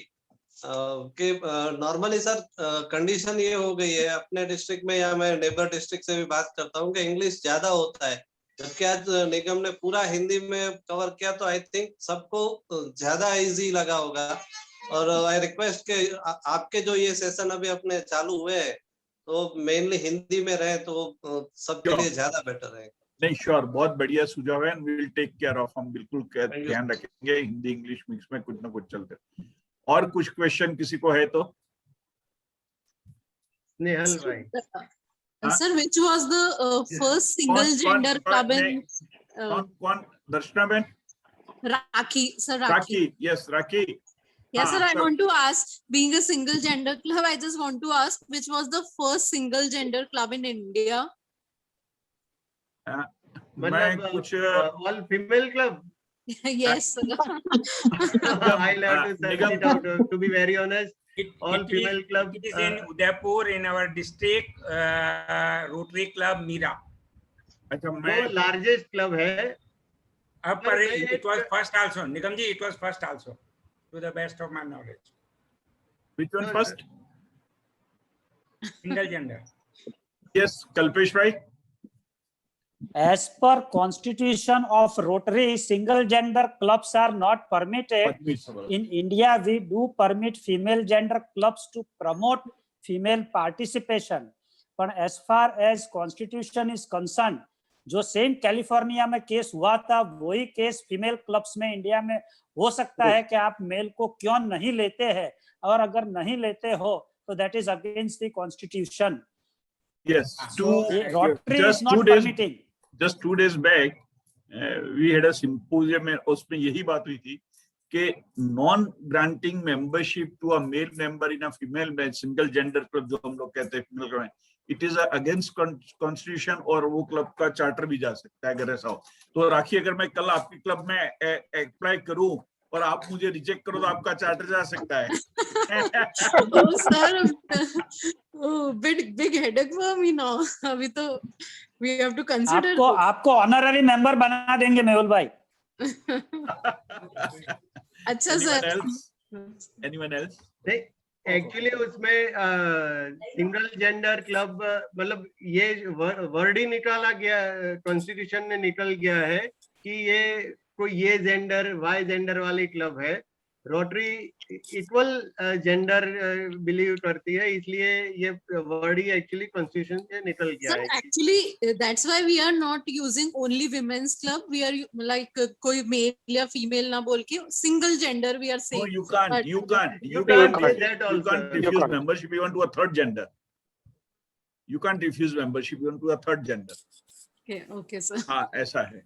कि नॉर्मली सर कंडीशन ये हो गई है अपने डिस्ट्रिक्ट में, या मैं नेबर डिस्ट्रिक्ट से भी बात करता हूँ कि इंग्लिश ज्यादा होता है, जबकि आज निगम ने पूरा हिंदी में कवर किया, तो आई थिंक सबको ज्यादा इजी लगा होगा। और आई रिक्वेस्ट के आपके जो ये सेशन अभी अपने चालू हुए हैं तो मेनली हिंदी में रहे तो सबके लिए ज्यादा बेटर रहेगा। नहीं, श्योर, बहुत बढ़िया सुझाव है, we will take care of. हम बिल्कुल ध्यान रखेंगे, हिंदी इंग्लिश मिक्स में कुछ ना कुछ चलते। और कुछ क्वेश्चन किसी को है तो? नेहल भाई। Sir, which was the first single gender club in कौन? दर्शना Ben? Rakhi, sir. Rakhi, yes, Rakhi. Yes, sir. I want to ask, being a single gender club, I just want to ask, which was the first single gender club in India? मैं कुछ all female club. Yes, sir. I'll have to search it out. To be very honest, all female club. It is in Udaipur in our district, Rotary Club Mira. अच्छा, वो largest club है. But it was first also. Nigam ji, it was first also, to the best of my knowledge. Which one first? Single gender. Yes, Kalpesh bhai. As per constitution of Rotary, single gender clubs are not permitted. Permissible. In India, we do permit female gender clubs to promote female participation. But as far as constitution is concerned, जो सेम कैलिफोर्निया में केस हुआ था वही केस फीमेल क्लब्स में इंडिया में हो सकता है कि आप मेल को क्यों नहीं लेते हैं, और अगर नहीं लेते हो तो that is against the constitution. Yes, Rotary is not permitting. Just 2 days back, we had a symposium and उसमें यही बात हुई थी कि non granting membership to a male member in a female में सिंगल जेंडर क्लब जो हम लोग कहते हैं female club, it is against constitution, और वो क्लब का चार्टर भी जा सकता है अगर ऐसा हो. तो राखी, अगर मैं कल आपकी क्लब में अप्लाई करूं और आप मुझे रिजेक्ट करो तो आपका चार्टर जा सकता है. Oh, sir, big headache for me now. अभी तो we have to consider. आपको ऑनररी मेंबर बना देंगे मेहुल भाई. अच्छा सर. Anyone else? एक्चुअली उसमें सिंगल जेंडर क्लब मतलब ये वर्ड ही निकाला गया, कॉन्स्टिट्यूशन में निकल गया है कि ये कोई ये जेंडर वाई जेंडर वाली क्लब है. रोटरी इक्वल जेंडर बिलीव करती है, इसलिए ये वर्ड ही एक्चुअली कॉन्स्टिट्यूशन से निकल गया Sir, है. actually that's why we are not using only women's club. We are like कोई male या female ना बोल के single gender we are No, saying. you can't. But- You can't. You can't say that You also. can't refuse membership even to a third gender. You can't refuse membership even to a third gender. Okay, okay sir. हाँ, ऐसा है.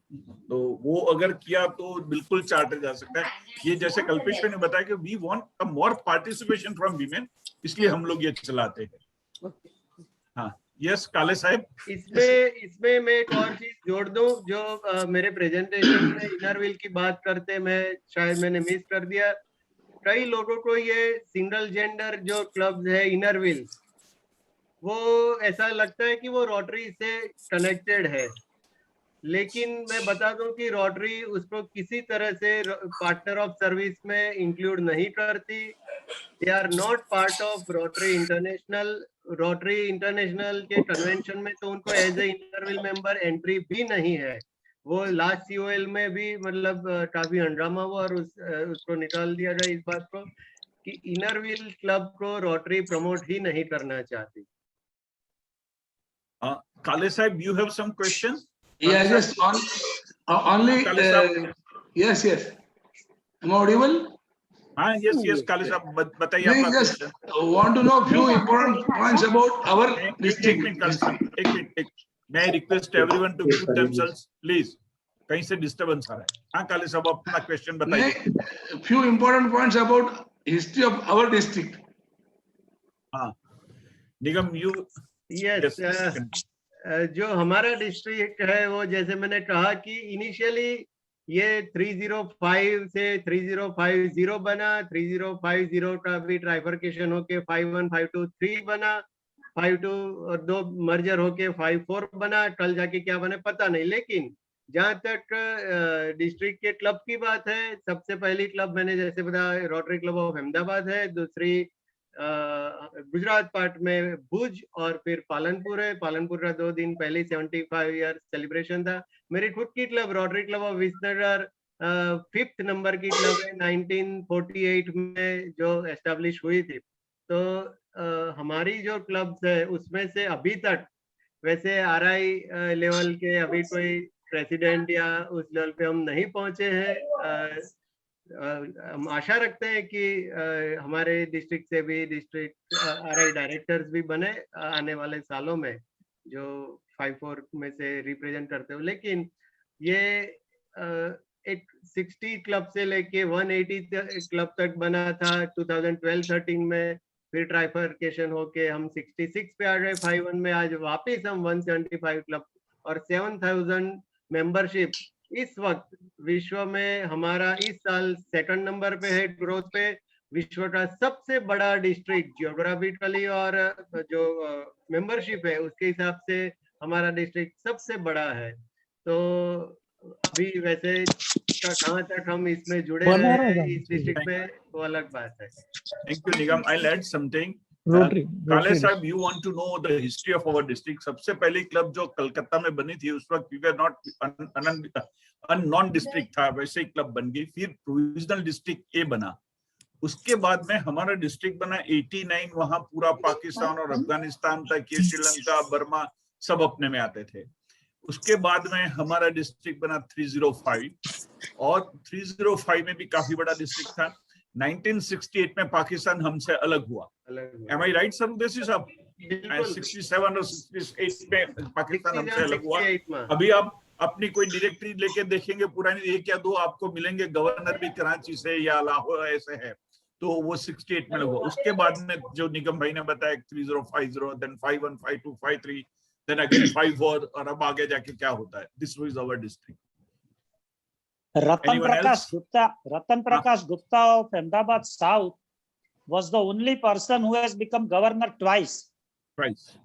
तो वो अगर किया तो बिल्कुल चार्टर जा सकता है. ये जैसे कल्पेश ने बताया कि we want a more participation from women, इसलिए हम लोग ये चलाते हैं. हाँ, यस काले साहब. इसमें मैं एक और चीज जोड़ दूं जो मेरे प्रेजेंटेशन में इनर व्हील की बात करते मैं शायद मैंने मिस कर दिया. कई लोगों को ये सिंगल जेंडर जो क्लब है इनर व्हील, वो ऐसा लगता है कि वो रोटरी से कनेक्टेड है, लेकिन मैं बता दूं कि रोटरी उसको किसी तरह से पार्टनर ऑफ सर्विस में इंक्लूड नहीं करती. They are not part of Rotary International. Rotary International के कन्वेंशन में तो उनको as a Inner Wheel member entry भी नहीं है. वो लास्ट COL में भी मतलब काफी हंगामा हुआ और उसको निकाल दिया गया इस बात को कि इनर व्हील क्लब को रोटरी प्रमोट ही नहीं करना चाहती. काले साहब, you have some questions? Yeah, just only yes. Am I audible? हाँ, yes, काले साहब बताइए We आपका just question. want to know few important points about our district. एक minute. May I request everyone to mute themselves, please? कहीं से डिस्टर्बेंस आ रहा है. हाँ काले साहब, अपना क्वेश्चन बताइए. Few important points about history of our district. हाँ, निगम, you. यस, जो हमारा डिस्ट्रिक्ट है वो जैसे मैंने कहा कि इनिशियली ये 305 से 3050 बना. 3050 का भी ट्राइफर्केशन होके 51523 बना. 52 और 2 मर्जर होके 54 बना. कल जाके क्या बने पता नहीं. लेकिन जहां तक डिस्ट्रिक्ट के क्लब की बात है, सबसे पहली क्लब मैंने जैसे बताया रोटरी क्लब ऑफ अहमदाबाद है. दूसरी गुजरात पार्ट में भुज और फिर पालनपुर है. पालनपुर का 2 दिन पहले 75 ईयर सेलिब्रेशन था. मेरी खुद की club rotary Club of Visnagar 5th number की क्लब है. 1948 में जो एस्टेब्लिश हुई थी. तो हमारी जो क्लब्स है उसमें से अभी तक वैसे RI लेवल के अभी कोई प्रेसिडेंट या उस लेवल पे हम नहीं पहुंचे हैं. हम आशा रखते हैं कि हमारे डिस्ट्रिक्ट से भी डिस्ट्रिक्ट RI डायरेक्टर्स भी बने आने वाले सालों में जो 54 में से रिप्रेजेंट करते हो. लेकिन ये एक 60 क्लब से लेके 180 क्लब तक बना था 2012-13 में. फिर ट्राइफर्केशन होके हम 66 पे आ गए 51 में. आज वापस हम 175 क्लब और 7000 मेंबरशिप. इस वक्त विश्व में हमारा इस साल 2nd नंबर पे है ग्रोथ पे. विश्व का सबसे बड़ा डिस्ट्रिक्ट जियोग्राफिकली और जो मेंबरशिप है उसके हिसाब से हमारा डिस्ट्रिक्ट सबसे बड़ा है. तो अभी वैसे कहाँ तक हम इसमें जुड़े रहे हैं इस डिस्ट्रिक्ट में वो अलग बात है. Thank you, Nigam. I'll add something. काले साहब, you want to know the history of our district? सबसे पहली क्लब जो कलकत्ता में बनी थी उस वक्त we were not non district था, वैसे ही क्लब बन गई, फिर प्रोविजनल डिस्ट्रिक्ट ए बना, उसके बाद में हमारा डिस्ट्रिक्ट बना 89, वहां पूरा पाकिस्तान और अफगानिस्तान तक, ये श्रीलंका, बर्मा सब अपने में आते थे। उसके बाद में हमारा डिस्ट्रिक्ट बना 305, और 305 में भी काफी बड़ा डिस्ट्रिक्ट था। 1968 में पाकिस्तान हमसे अलग हुआ। Am I right, sir? Udesi साहब, 67 और 68 में पाकिस्तान हमसे अलग हुआ। अभी आप अपनी कोई डायरेक्टरी लेके देखेंगे पुरानी, ये क्या दो आपको मिलेंगे गवर्नर भी कराची से या लाहौर ऐसे है, तो वो 68 में लगा। उसके बाद में जो निगम भाई ने बताया 3050, देन 515253, देन अगेन 54, और अब आगे जाके क्या होता है। This was our district. Ratan Prakash Gupta of Ahmedabad South was the only person who has become governor twice. Twice.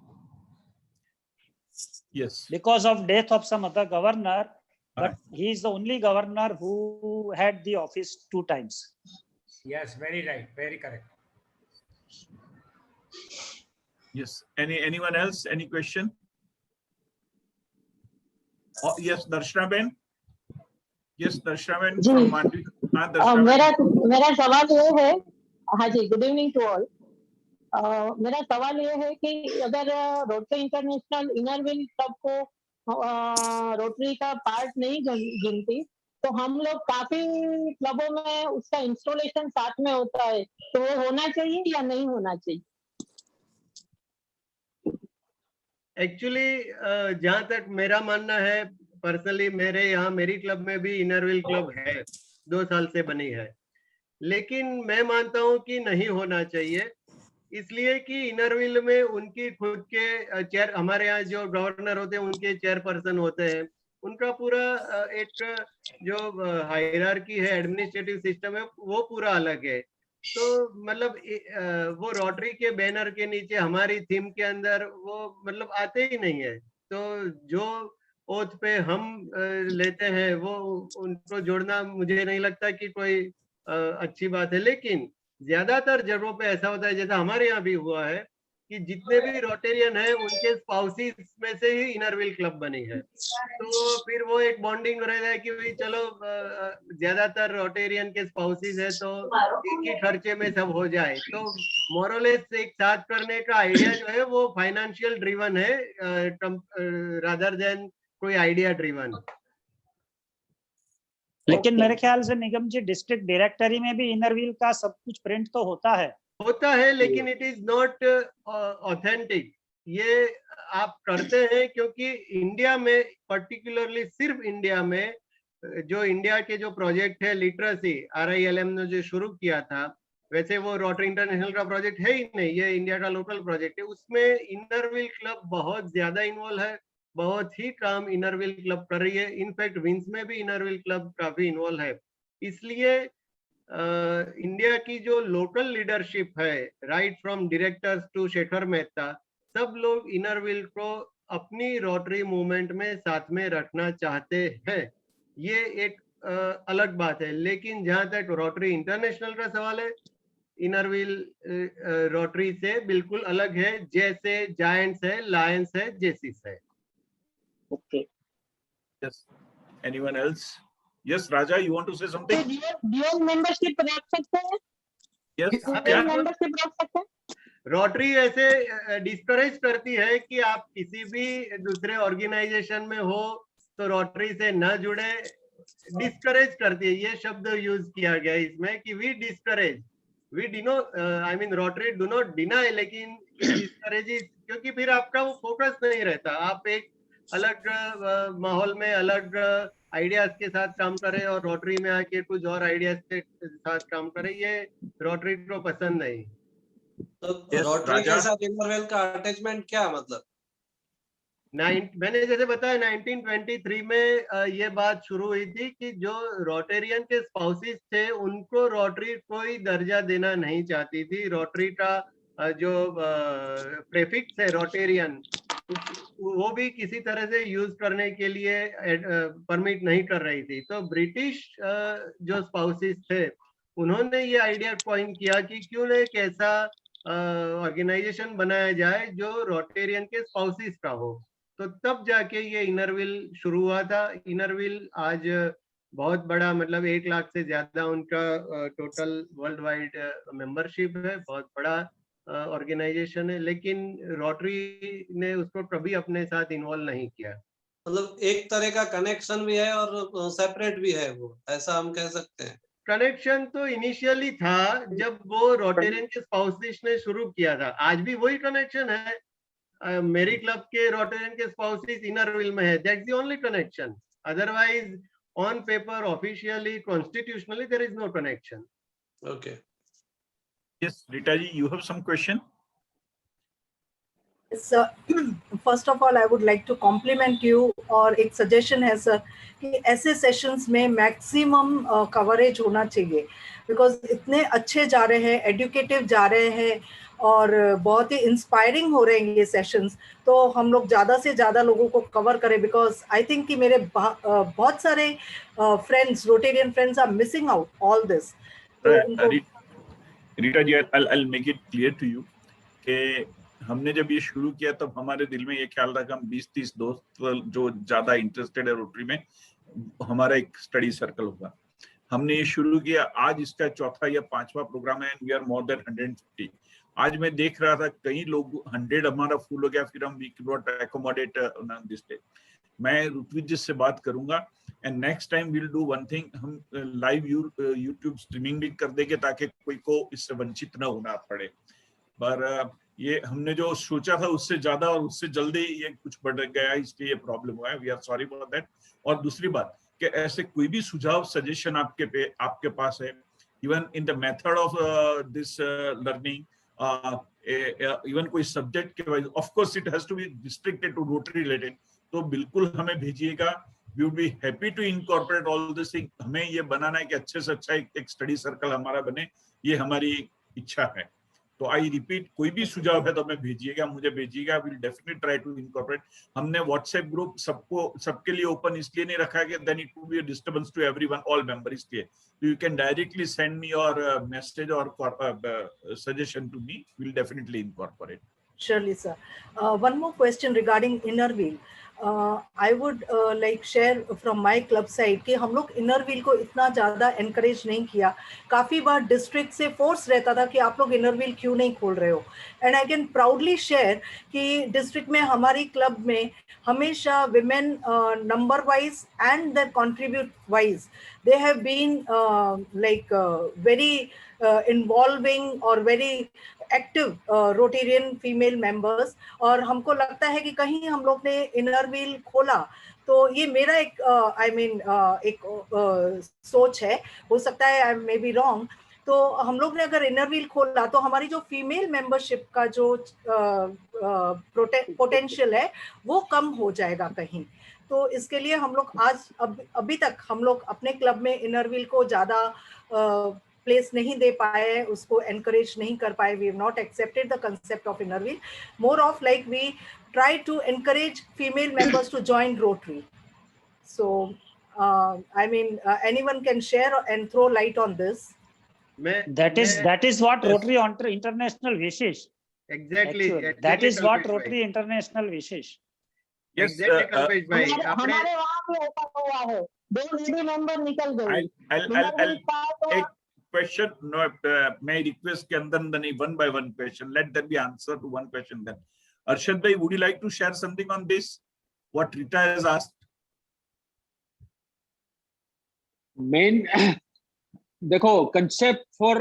Yes. Because of death of some other governor, but he is the only governor who had the office 2 times. Yes, very right, very correct. Yes. Anyone else? Any question? Oh, yes, Darshana Ben. Yes, Darshana Ben from Mandi. मेरा सवाल ये है, हाँ जी, गुड इवनिंग टू ऑल। मेरा सवाल ये है कि अगर rotary international inner Wheel club को रोटरी का पार्ट नहीं गिनती, तो हम लोग काफी क्लबों में उसका इंस्टॉलेशन साथ में होता है, तो वो होना चाहिए या नहीं होना चाहिए? एक्चुअली जहां तक मेरा मानना है, पर्सनली मेरे यहाँ मेरी क्लब में भी इनर व्हील क्लब है, 2 साल से बनी है, लेकिन मैं मानता हूँ कि नहीं होना चाहिए, इसलिए कि इनर व्हील में उनकी खुद के चेयर, हमारे यहाँ जो गवर्नर होते हैं उनके चेयरपर्सन होते हैं, उनका पूरा एक जो हायरार्की है, एडमिनिस्ट्रेटिव सिस्टम है, वो पूरा अलग है। तो मतलब वो रोटरी के बैनर के नीचे हमारी थीम के अंदर वो मतलब आते ही नहीं है। तो जो ओथ पे हम लेते हैं वो उनको जोड़ना मुझे नहीं लगता कि कोई अच्छी बात है, लेकिन ज्यादातर जगहों पे ऐसा होता है, जैसा हमारे यहाँ भी हुआ है, कि जितने भी रोटेरियन है उनके स्पाउसेस में से ही इनर व्हील क्लब बनी है, तो फिर वो एक बॉन्डिंग रहता है कि भाई चलो ज्यादातर रोटेरियन के स्पाउसेस है तो एक ही खर्चे में सब हो जाए। तो मोरलेस एक साथ करने का आइडिया जो है वो फाइनेंशियल ड्रिवन है रादर देन कोई आइडिया ड्रिवन। लेकिन मेरे ख्याल से निगम जी डिस्ट्रिक्ट डायरेक्टरी में भी इनर व्हील का सब कुछ प्रिंट तो होता है, लेकिन इट इज नॉट ऑथेंटिक। ये आप करते हैं क्योंकि इंडिया में, पर्टिकुलरली सिर्फ इंडिया में, जो इंडिया के जो प्रोजेक्ट है लिटरेसी, RILM ने जो शुरू किया था, वैसे वो रोटरी इंटरनेशनल का प्रोजेक्ट है ही नहीं, ये इंडिया का लोकल प्रोजेक्ट है, उसमें इनर व्हील क्लब बहुत ज्यादा इन्वॉल्व है, बहुत ही काम इनर व्हील क्लब कर रही है। इनफैक्ट विंस में भी इनर व्हील क्लब काफी इन्वॉल्व है। इसलिए इंडिया की जो लोकल लीडरशिप है, right from directors to Shekhar Mehta, सब लोग इनर व्हील को अपनी रोटरी मूवमेंट में साथ में रखना चाहते हैं। ये एक अलग बात है, लेकिन जहां तक रोटरी इंटरनेशनल का सवाल है, इनर व्हील रोटरी से बिल्कुल अलग है, जैसे जायंट्स है, लायंस है, जेसिस है। Okay. Yes. Anyone else? Yes, Raja, you want to say something? Dual membership रख सकते हैं? Yes. Dual membership रख सकते हैं? रोटरी ऐसे डिस्करेज करती है कि आप किसी भी दूसरे ऑर्गेनाइजेशन में हो तो रोटरी से न जुड़े, डिस्करेज करती है। ये शब्द यूज किया गया इसमें कि we discourage, we deny, I mean Rotary do not deny, लेकिन डिस्करेज, क्योंकि फिर आपका वो फोकस नहीं रहता, आप एक अलग माहौल में अलग आइडियाज के साथ काम करें और रोटरी में आके कुछ और आइडियाज के साथ काम करें, ये रोटरी को पसंद नहीं। तो रोटरी के साथ इनर व्हील का अटैचमेंट क्या मतलब? मैंने जैसे बताया 1923 में ये बात शुरू हुई थी कि जो रोटेरियन के स्पाउसेस थे उनको रोटरी कोई दर्जा देना नहीं चाहती थी। रोटरी का जो प्रेफिक्स है रोटेरियन, वो भी किसी तरह से यूज करने के लिए परमिट नहीं कर रही थी। तो ब्रिटिश जो स्पाउसेस थे उन्होंने ये आइडिया पॉइंट किया कि क्यों ना एक ऐसा ऑर्गेनाइजेशन बनाया जाए जो रोटेरियन के स्पाउसेस का हो, तो तब जाके ये इनर व्हील शुरू हुआ था। इनर व्हील आज बहुत बड़ा, मतलब 1 लाख से ज्यादा उनका टोटल वर्ल्ड वाइड मेंबरशिप है, बहुत बड़ा ऑर्गेनाइजेशन है, लेकिन रोटरी ने उसको कभी अपने साथ इन्वॉल्व नहीं किया। मतलब एक तरह का कनेक्शन भी है और सेपरेट भी है, वो ऐसा हम कह सकते हैं। कनेक्शन तो इनिशियली था जब वो रोटेरियन के स्पाउसेस ने शुरू किया था, आज भी वही कनेक्शन है। मेरी क्लब के रोटेरियन के स्पाउसेस इनर व्हील में है, that's the only connection. Otherwise on paper, officially, constitutionally there is no connection. Okay, yes Rita ji, you have some question? Sir, first of all, I would like to compliment you, और एक suggestion है सर कि ऐसे सेशंस में मैक्सिमम कवरेज होना चाहिए, बिकॉज इतने अच्छे जा रहे हैं, एडुकेटिव जा रहे हैं और बहुत ही इंस्पायरिंग हो रहे हैं ये सेशंस। तो हम लोग ज़्यादा से ज़्यादा लोगों को कवर करें, बिकॉज आई थिंक कि मेरे बहुत सारे friends, Rotarian friends are missing out all this. Rita ji, I'll make it clear to you कि हमने जब ये शुरू किया तब हमारे दिल में ये ख्याल था कि हम 20-30 दोस्त जो ज्यादा इंटरेस्टेड है रोटरी में, हमारा एक स्टडी सर्कल होगा। हमने ये शुरू किया, आज इसका 4था या 5वां प्रोग्राम है, वी आर मोर देन 150। आज मैं देख रहा था कई लोग 100 हमारा फुल हो गया, फिर हम we can not accommodate this day. मैं ऋत्विक जी से बात करूंगा and next time will do one thing, हम लाइव यूट्यूब स्ट्रीमिंग भी कर देंगे ताकि कोई को इससे वंचित न होना पड़े। पर ये हमने जो सोचा था उससे ज्यादा और उससे जल्दी ये कुछ बढ़ गया, इसलिए ये प्रॉब्लम हुआ है। We are sorry for that. और दूसरी बात कि ऐसे कोई भी सुझाव, सजेशन आपके पास है, even in the method of this learning, even कोई सब्जेक्ट के wise, of course it has to be restricted to Rotary related, तो बिल्कुल हमें भेजिएगा। We would be happy to incorporate all this thing. हमें ये बनाना है कि अच्छे से अच्छा एक स्टडी सर्कल हमारा बने, ये हमारी इच्छा है। तो आई रिपीट, कोई भी सुझाव है तो हमें भेजिएगा, मुझे भेजिएगा, will definitely try to incorporate. हमने व्हाट्सएप ग्रुप सबके लिए ओपन इसलिए नहीं रखा है कि then it would be a disturbance to everyone, all members के। तो you can directly send me your message और suggestion to me, will definitely incorporate. Surely, sir. One more question regarding inner wheel. I would like share from my club side कि हम लोग inner wheel को इतना ज़्यादा encourage नहीं किया। काफ़ी बार डिस्ट्रिक्ट से फोर्स रहता था कि आप लोग inner wheel क्यों नहीं खोल रहे हो। And I can proudly share कि डिस्ट्रिक्ट में हमारी क्लब में हमेशा women number wise and their contribute wise they have been very involving or very active Rotarian female members. और हमको लगता है कि कहीं हम लोग ने इनर व्हील खोला तो ये मेरा एक एक सोच है, हो सकता है आई मे बी रॉन्ग। तो हम लोग ने अगर इनर व्हील खोला तो हमारी जो फीमेल मेंबरशिप का जो पोटेंशियल है वो कम हो जाएगा कहीं। तो इसके लिए हम लोग आज अभी तक हम लोग अपने क्लब में इनर व्हील को ज़्यादा प्लेस नहीं दे पाए, उसको एनकरेज नहीं कर पाए। We have not accepted the concept of Inner Wheel, more of like we try to encourage female members to join Rotary. So I mean anyone can share and throw light on this. That is what Rotary International wishes. Exactly. That is what Rotary International wishes. Yes, हमारे वहाँ भी ओपन हुआ है, 2 लेडी मेंबर निकल गई। I'll question, no, may request के अंदर नहीं, one by one question, let there be answer to one question then. Arshad bhai, would you like to share something on this, what Rita has asked? Main देखो, concept for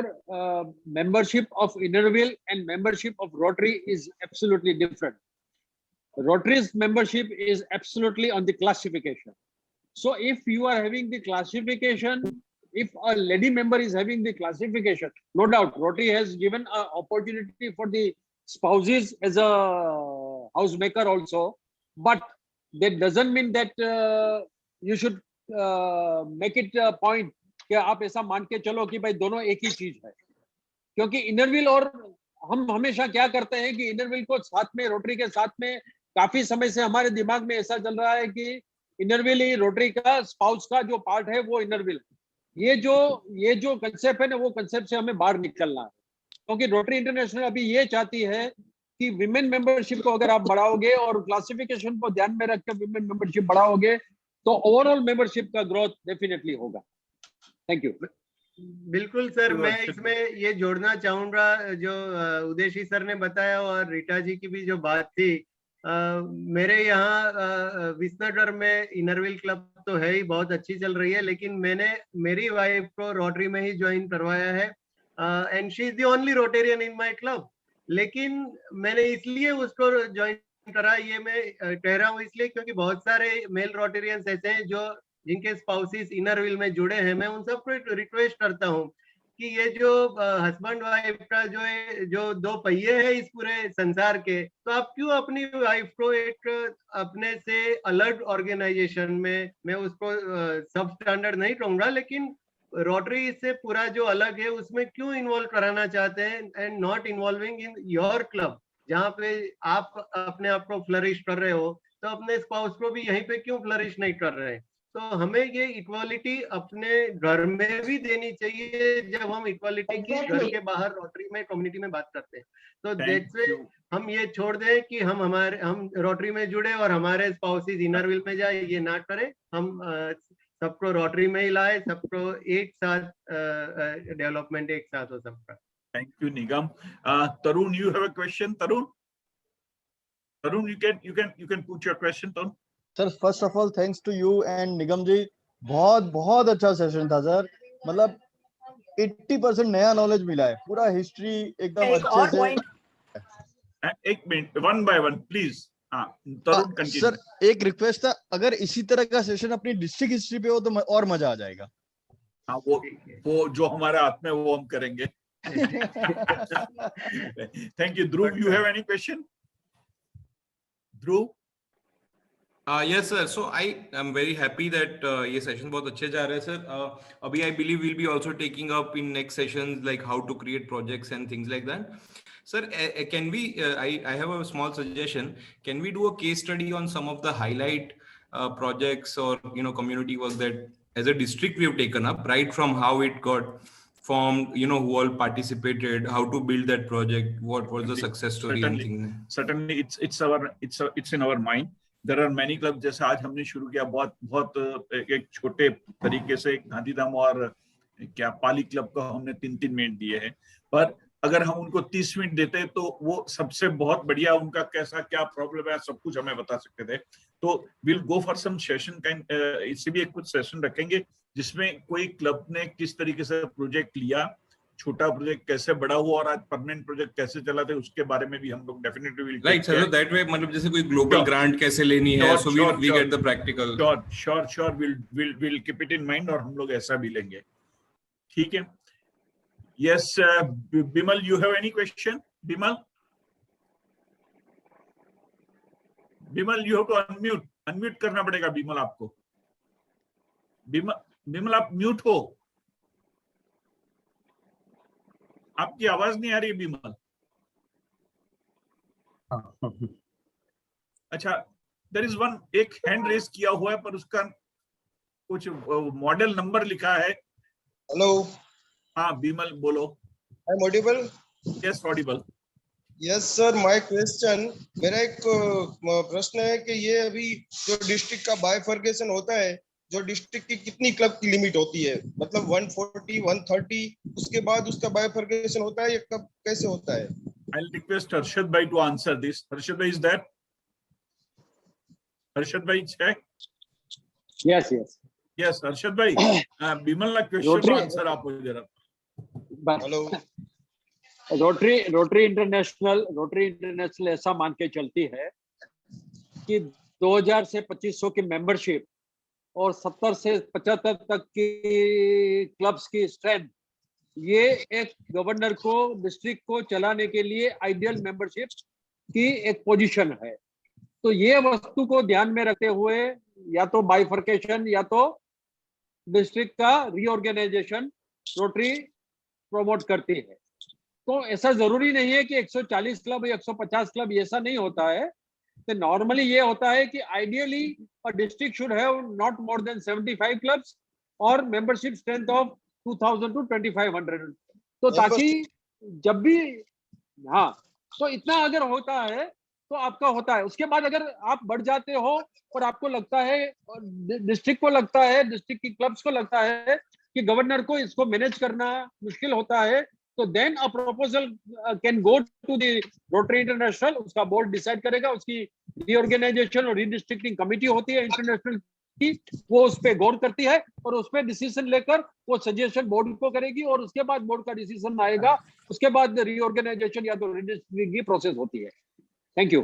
membership of inner wheel and membership of Rotary is absolutely different. Rotary's membership is absolutely on the classification. So if you are having the classification, if a lady member is having the classification, no doubt Rotary has given an opportunity for the spouses as a housemaker also, but that doesn't mean that you should make it a point कि आप ऐसा मान के चलो कि भाई दोनों एक ही चीज है। क्योंकि इनर व्हील और हम हमेशा क्या करते हैं कि इनर व्हील को साथ में, रोटरी के साथ में, काफी समय से हमारे दिमाग में ऐसा चल रहा है कि इनर व्हील ही रोटरी का स्पाउस का जो पार्ट है वो इनर व्हील। ये जो कंसेप्ट है ना, वो कंसेप्ट से हमें बाहर निकलना है। क्योंकि रोटरी इंटरनेशनल अभी ये चाहती है कि विमेन मेंबरशिप को अगर आप बढ़ाओगे और क्लासिफिकेशन को ध्यान में रखकर विमेन मेंबरशिप बढ़ाओगे तो ओवरऑल मेंबरशिप का ग्रोथ डेफिनेटली होगा। Thank you. बिल्कुल सर, मैं इसमें ये जोड़ना चाहूंगा जो उदेशी सर ने बताया और रीटा जी की भी जो बात थी। मेरे यहाँ विसनगर में इनरविल क्लब तो है ही, बहुत अच्छी चल रही है, लेकिन मैंने मेरी वाइफ को रोटरी में ही ज्वाइन करवाया है and she is the only Rotarian in my club. लेकिन मैंने इसलिए उसको ज्वाइन करा, ये मैं कह रहा हूँ इसलिए क्योंकि बहुत सारे मेल रोटेरियंस ऐसे हैं जो जिनके स्पाउसेस इनरविल में जुड़े हैं। मैं उन सबको रिक्वेस्ट करता हूँ कि ये जो हस्बैंड वाइफ का जो दो पहिए हैं इस पूरे संसार के, तो आप क्यों अपनी वाइफ को एक अपने से अलग ऑर्गेनाइजेशन में, मैं उसको सब स्टैंडर्ड नहीं कहूंगा, लेकिन रोटरी से पूरा जो अलग है उसमें क्यों इन्वॉल्व कराना चाहते हैं and not involving in your club, जहाँ पे आप अपने आप को फ्लरिश कर रहे हो, तो अपने स्पाउस को भी यहीं पे क्यों फ्लरिश नहीं कर रहे हैं। तो हमें ये इक्वालिटी अपने घर में भी देनी चाहिए जब हम इक्वालिटी की घर के बाहर रोटरी में कम्युनिटी में बात करते हैं। तो दैट्स वे हम ये छोड़ दें कि हम रोटरी में जुड़े और हमारे स्पाउसेस इनरविल में जाए, ये ना करें। हम सबको रोटरी में ही लाए, सबको एक साथ डेवलपमेंट एक साथ हो सबका। Thank you Nigam. Tarun, you have a question? Tarun, you can put your question, Tarun. Sir first of all thanks to you and Nigam ji, बहुत अच्छा सेशन था सर। मतलब 80% नया नॉलेज मिला है, पूरा हिस्ट्री एकदम अच्छे से। एक minute, one by one please. Tarun continue. Sir एक रिक्वेस्ट था, अगर इसी तरह का सेशन अपनी डिस्ट्रिक्ट हिस्ट्री पे हो तो और मजा आ जाएगा। हाँ, वो जो हमारे हाथ में वो हम करेंगे। Thank you. Dhruv, you have any question? Dhruv? Yes sir, so I am very happy that ये session बहुत अच्छे जा रहे हैं sir. अभी I believe we'll be also taking up in next sessions like how to create projects and things like that. Sir, can we? I have a small suggestion. Can we do a case study on some of the highlight projects or community work that as a district we have taken up, right from how it got formed, who all participated, how to build that project, what was the success story? Certainly, it's in our mind. There are many clubs, जैसे आज हमने शुरू किया बहुत एक छोटे तरीके से गांधीधाम और क्या पाली क्लब को हमने 3-3 मिनट दिए हैं, पर अगर हम उनको 30 मिनट देते तो वो सबसे बहुत बढ़िया, उनका कैसा क्या प्रॉब्लम है सब कुछ हमें बता सकते थे। तो will go for some session, इससे भी एक कुछ सेशन रखेंगे जिसमें कोई क्लब ने किस तरीके से प्रोजेक्ट लिया, छोटा प्रोजेक्ट कैसे बड़ा हुआ और आज परमानेंट प्रोजेक्ट कैसे चलाते हैं, उसके बारे में भी हम लोग definitely will. Right sir, that way मतलब जैसे कोई ग्लोबल ग्रांट कैसे लेनी है, so we get the practical. Sure will keep it in mind और हम लोग ऐसा भी लेंगे। ठीक है। Yes Bimal, you have any question? Bimal, you have to unmute करना पड़ेगा बिमल आपको। बिमल आप म्यूट हो, आपकी आवाज नहीं आ रही बिमल। अच्छा, देयर इज वन, एक हैंड रेस किया हुआ है पर उसका कुछ मॉडल नंबर लिखा है। हेलो। हाँ बिमल बोलो। I am audible? Yes Audible. Yes sir, my question, मेरा एक प्रश्न है कि ये अभी जो डिस्ट्रिक्ट का बाइफर्केशन होता है, जो डिस्ट्रिक्ट की कितनी क्लब की लिमिट होती है, मतलब 140, 130, उसके बाद उसका बाइफर्केशन होता है, ये कब कैसे होता है? I'll request Harshad bhai to answer this. Harshad bhai is there? Harshad bhai is there? Yes. Yes, Harshad bhai. Bimal na question का answer आप हो जरा। हेलो। रोटरी इंटरनेशनल ऐसा मान के चलती है कि 2000 से 2500 की मेंबरशिप और 70 से 75 तक की क्लब्स की स्ट्रेंथ, ये एक गवर्नर को डिस्ट्रिक्ट को चलाने के लिए आइडियल मेंबरशिप की एक पोजीशन है। तो ये वस्तु को ध्यान में रखते हुए या तो बाइफर्केशन या तो डिस्ट्रिक्ट का रीऑर्गेनाइजेशन रोटरी प्रमोट करती है। तो ऐसा जरूरी नहीं है कि 140 क्लब या 150 क्लब, ऐसा नहीं होता है। तो नॉर्मली ये होता है कि ideally a district should have not more than 75 clubs और मेंबरशिप स्ट्रेंथ ऑफ 2000 to 2500। तो ताकि जब भी, हाँ, तो इतना अगर होता है तो आपका होता है। उसके बाद अगर आप बढ़ जाते हो और आपको लगता है, डिस्ट्रिक्ट को लगता है, डिस्ट्रिक्ट की क्लब्स को लगता है कि गवर्नर को इसको मैनेज करना मुश्किल होता है, तो then a proposal can go to the Rotary International. उसका बोर्ड डिसाइड करेगा, उसकी रीऑर्गेनाइजेशन और रीडिस्ट्रिक्टिंग कमेटी होती है इंटरनेशनल की, वो उस पर गौर करती है और उस पर डिसीजन लेकर वो सजेशन बोर्ड को करेगी और उसके बाद बोर्ड का डिसीजन आएगा। उसके बाद रीऑर्गेनाइजेशन या तो रीडिस्ट्रिक्टिंग की प्रोसेस होती है। Thank you.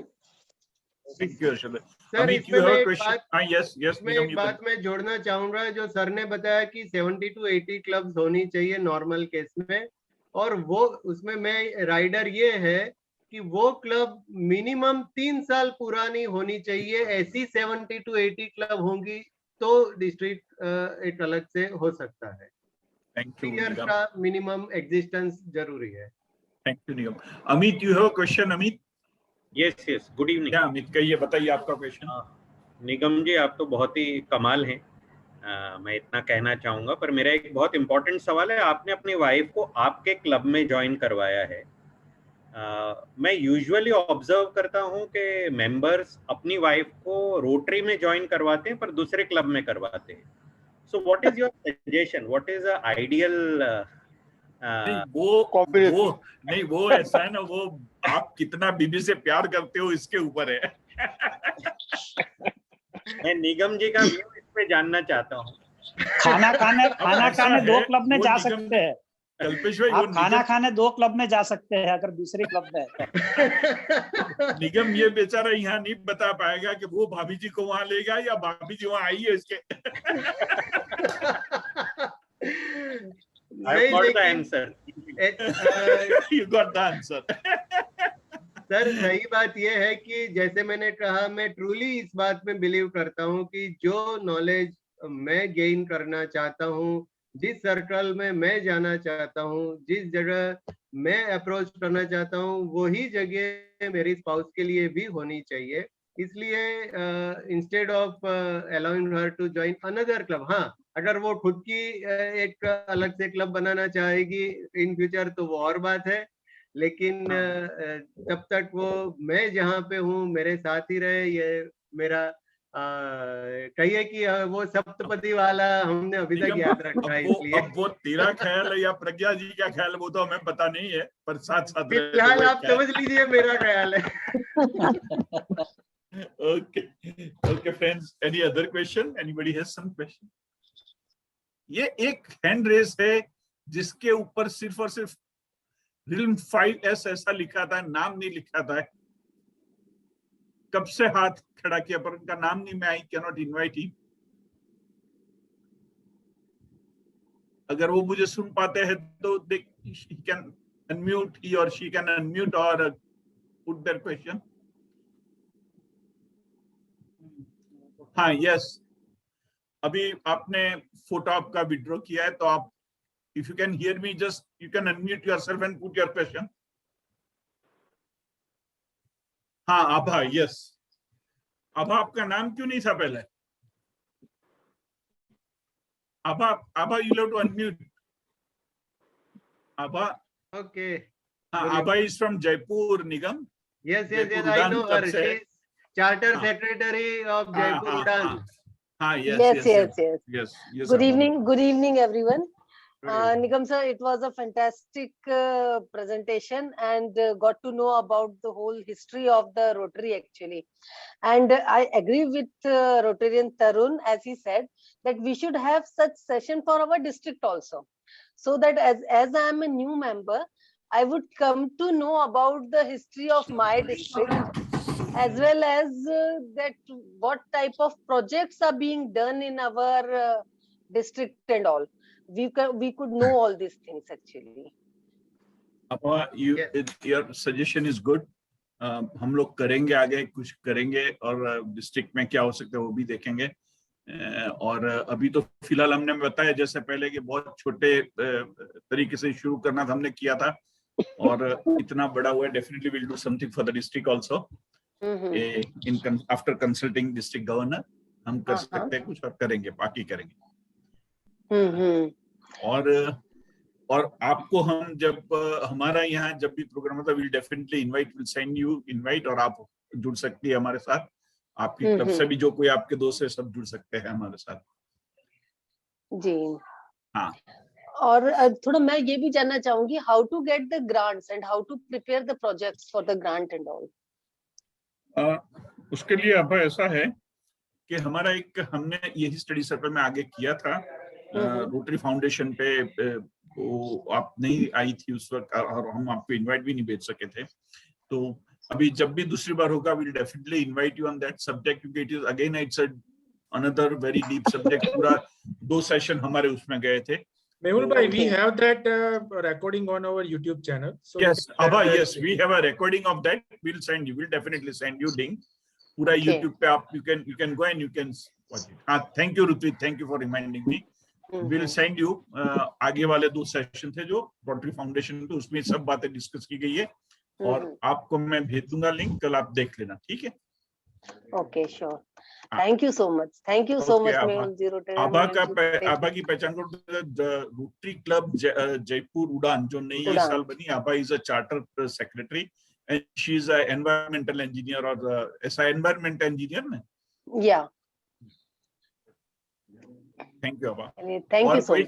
Thank you Arshad. Sir, Amit, इसमें you मैं have a एक question? बात, हाँ, yes, yes, इसमें निगम, एक you बात can. मैं जोड़ना चाहूंगा। जो सर ने बताया कि 70 to 80 क्लब्स होनी चाहिए नॉर्मल केस में, और वो उसमें मैं राइडर ये है कि वो क्लब मिनिमम 3 साल पुरानी होनी चाहिए। ऐसी 70 to 80 क्लब होंगी तो डिस्ट्रिक्ट एक अलग से हो सकता है। Thank you, 3 years निगम. का मिनिमम एग्जिस्टेंस जरूरी है। Thank you, Nigam. Amit, you have a question, Amit? Yes yes, good evening. क्या अमित, कहिए, बताइए आपका क्वेश्चन। निगम जी, आप तो बहुत ही कमाल हैं, मैं इतना कहना चाहूंगा। पर मेरा एक बहुत इंपॉर्टेंट सवाल है। आपने अपनी वाइफ को आपके क्लब में ज्वाइन करवाया है। मैं यूजुअली ऑब्जर्व करता हूं कि मेंबर्स अपनी वाइफ को रोटरी में ज्वाइन करवाते हैं पर दूसरे क्लब में करवाते हैं। So what is your suggestion, what is a ideal? नहीं, वो ऐसा है ना, वो आप कितना बीबी से प्यार करते हो इसके ऊपर है। मैं निगम जी का व्यू इस पे जानना चाहता हूँ। खाना खाने 2 क्लब में जा सकते हैं। कल्पेश भाई, आप खाना खाने 2 क्लब में जा सकते हैं अगर दूसरी क्लब में। निगम ये बेचारा यहाँ नहीं बता पाएगा कि वो भाभी जी को वहां लेगा या भाभी जी वहां आई है इसके। I got the answer. You got the answer. Sir, सही बात यह है कि जैसे मैंने कहा, मैं ट्रूली इस बात में बिलीव करता हूं कि जो नॉलेज मैं गेन करना चाहता हूं, जिस सर्कल में मैं जाना चाहता हूं, जिस जगह मैं अप्रोच करना चाहता हूं, वही जगह मेरी स्पाउस के लिए भी होनी चाहिए। इसलिए instead of allowing her to join another club, हाँ, अगर वो खुद की एक अलग से क्लब बनाना चाहेगी इन फ्यूचर तो वो और बात है, लेकिन तब तक वो मैं जहाँ पे हूँ मेरे साथ ही रहे। ये मेरा कहिए कि वो सप्तपदी वाला हमने अभी तक याद रखा है। इसलिए अब वो तेरा ख्याल है या प्रज्ञा जी का ख्याल, वो तो हमें पता नहीं है, पर साथ साथ फिलहाल आप समझ लीजिए मेरा ख्याल है। Okay, friends, any other question? Anybody has some question? ये एक हैंड रेस है जिसके ऊपर सिर्फ और सिर्फ रिल्म 5S ऐसा लिखा था, नाम नहीं लिखा था। कब से हाथ खड़ा किया पर उनका नाम नहीं, मैं I can not invite him. अगर वो मुझे सुन पाते हैं तो दे कैन अनम्यूट, ही और शी कैन अनम्यूट और पुट देयर क्वेश्चन। हाँ, यस, अभी आपने फोटो आपका विड्रॉ किया है तो आप, if you can hear me, just you can unmute yourself and put your question. हाँ, आभा, यस। आभा, आपका नाम क्यों नहीं था पहले? आभा, you have to unmute. Abha, okay. हाँ, आभा is from Jaipur, Nigam. Yes, I know her. She is Charter Secretary of Jaipur Udan. Yes. Good evening, everyone. Nigam sir, it was a fantastic presentation and got to know about the whole history of the Rotary actually. And I agree with Rotarian Tarun, as he said, that we should have such session for our district also. So that as I am a new member, I would come to know about the history of my district, as well as that what type of projects are being done in our district and all. We could know all these things actually. Your suggestion is good. हम लोग करेंगे, आगे कुछ करेंगे और डिस्ट्रिक्ट में क्या हो सकता है वो भी देखेंगे। और अभी तो फिलहाल हमने बताया जैसे पहले कि बहुत छोटे तरीके से शुरू करना था, हमने किया था और इतना बड़ा हुआ है। Definitely will do something for the district also. After consulting district governor हम कर सकते हैं कुछ और करेंगे, बाकी करेंगे। और आपको हम जब हमारा यहाँ जब भी प्रोग्राम होता है will definitely invite, will send you invite, और आप जुड़ सकती है हमारे साथ। आपकी क्लब से भी जो कोई आपके दोस्त है सब जुड़ सकते हैं हमारे साथ जी। हाँ। और थोड़ा मैं ये भी जानना चाहूंगी, how to get the grants and how to prepare the projects for the grant and all. उसके लिए अब ऐसा है कि हमारा एक हमने यही स्टडी सर्कल में आगे किया था रोटरी फाउंडेशन पे, वो आप नहीं आई थी उस वक्त और हम आपको इनवाइट भी नहीं भेज सके थे। तो अभी जब भी दूसरी बार होगा will definitely invite you on that subject, क्योंकि it is again it's another very deep subject. पूरा 2 सेशन हमारे उसमें गए थे। Mehul bhai, we have that recording on our YouTube channel. So yes, Abha, yes, we have a recording of that. We'll send you. We'll definitely send you link. Pura YouTube pe aap you can go and you can watch it. Thank you Rutvik, thank you for reminding me. We'll send you आगे वाले 2 सेशन थे जो रोटरी फाउंडेशन पे, उसमें सब बातें डिस्कस की गई है और आपको मैं भेज दूंगा लिंक, कल आप देख लेना, ठीक है? Okay, sure. Thank you so much, thank you so much Mehul ji. Abha की पहचान करो, रोटरी क्लब जयपुर उड़ान जो नई साल बनी, Abha is a charter secretary and she is a environmental engineer, और ऐसा एनवायरमेंट इंजीनियर ना। या thank you Abha. Thank you so much.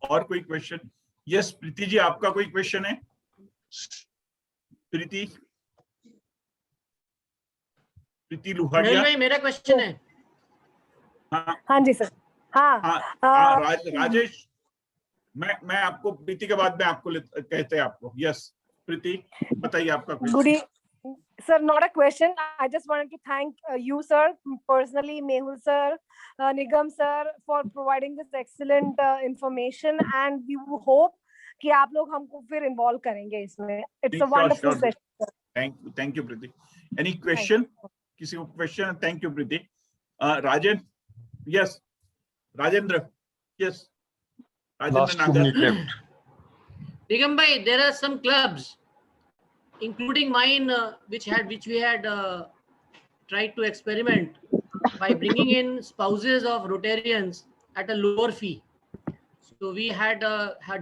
और कोई क्वेश्चन? यस प्रीति जी, आपका कोई क्वेश्चन है? प्रीति लुहाड़िया, मेरा क्वेश्चन है। हाँ जी सर। हाँ राजेश, मैं आपको प्रीति के बाद में आपको कहते हैं आपको। यस प्रीति, बताइए आपका question. Sir, not a question. I just wanted to thank you, sir, personally, Mehul sir, Nigam sir, for providing this excellent information, and we hope कि आप लोग हमको फिर involve करेंगे इसमें. It's a wonderful session. Thank you, Priti. Any question? किसी को question? Thank you, Priti. Rajen, yes. Rajendra, yes. Rajendra Nagar. Nigam bhai, there are some clubs, including mine, which we had tried to experiment by bringing in spouses of Rotarians at a lower fee. So we had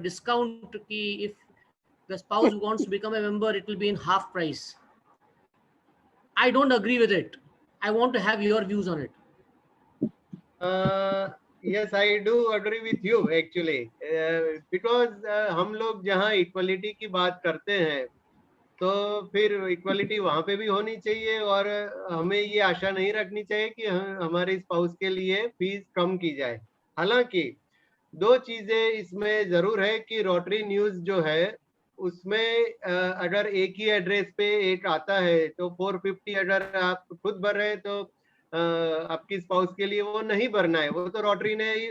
discount ki if the spouse wants to become a member, it will be in half price. I don't agree with it. I want to have your views on it. Yes, I do agree with you actually, because हम लोग जहाँ equality की बात करते हैं तो फिर इक्वालिटी वहां पे भी होनी चाहिए, और हमें ये आशा नहीं रखनी चाहिए कि हमारे स्पाउस के लिए फीस कम की जाए। हालांकि 2 चीजें इसमें जरूर है कि रोटरी न्यूज जो है उसमें अगर एक ही एड्रेस पे एक आता है तो 450 अगर आप खुद भर रहे हैं तो आपकी स्पाउस के लिए वो नहीं भरना है, वो तो रोटरी ने ही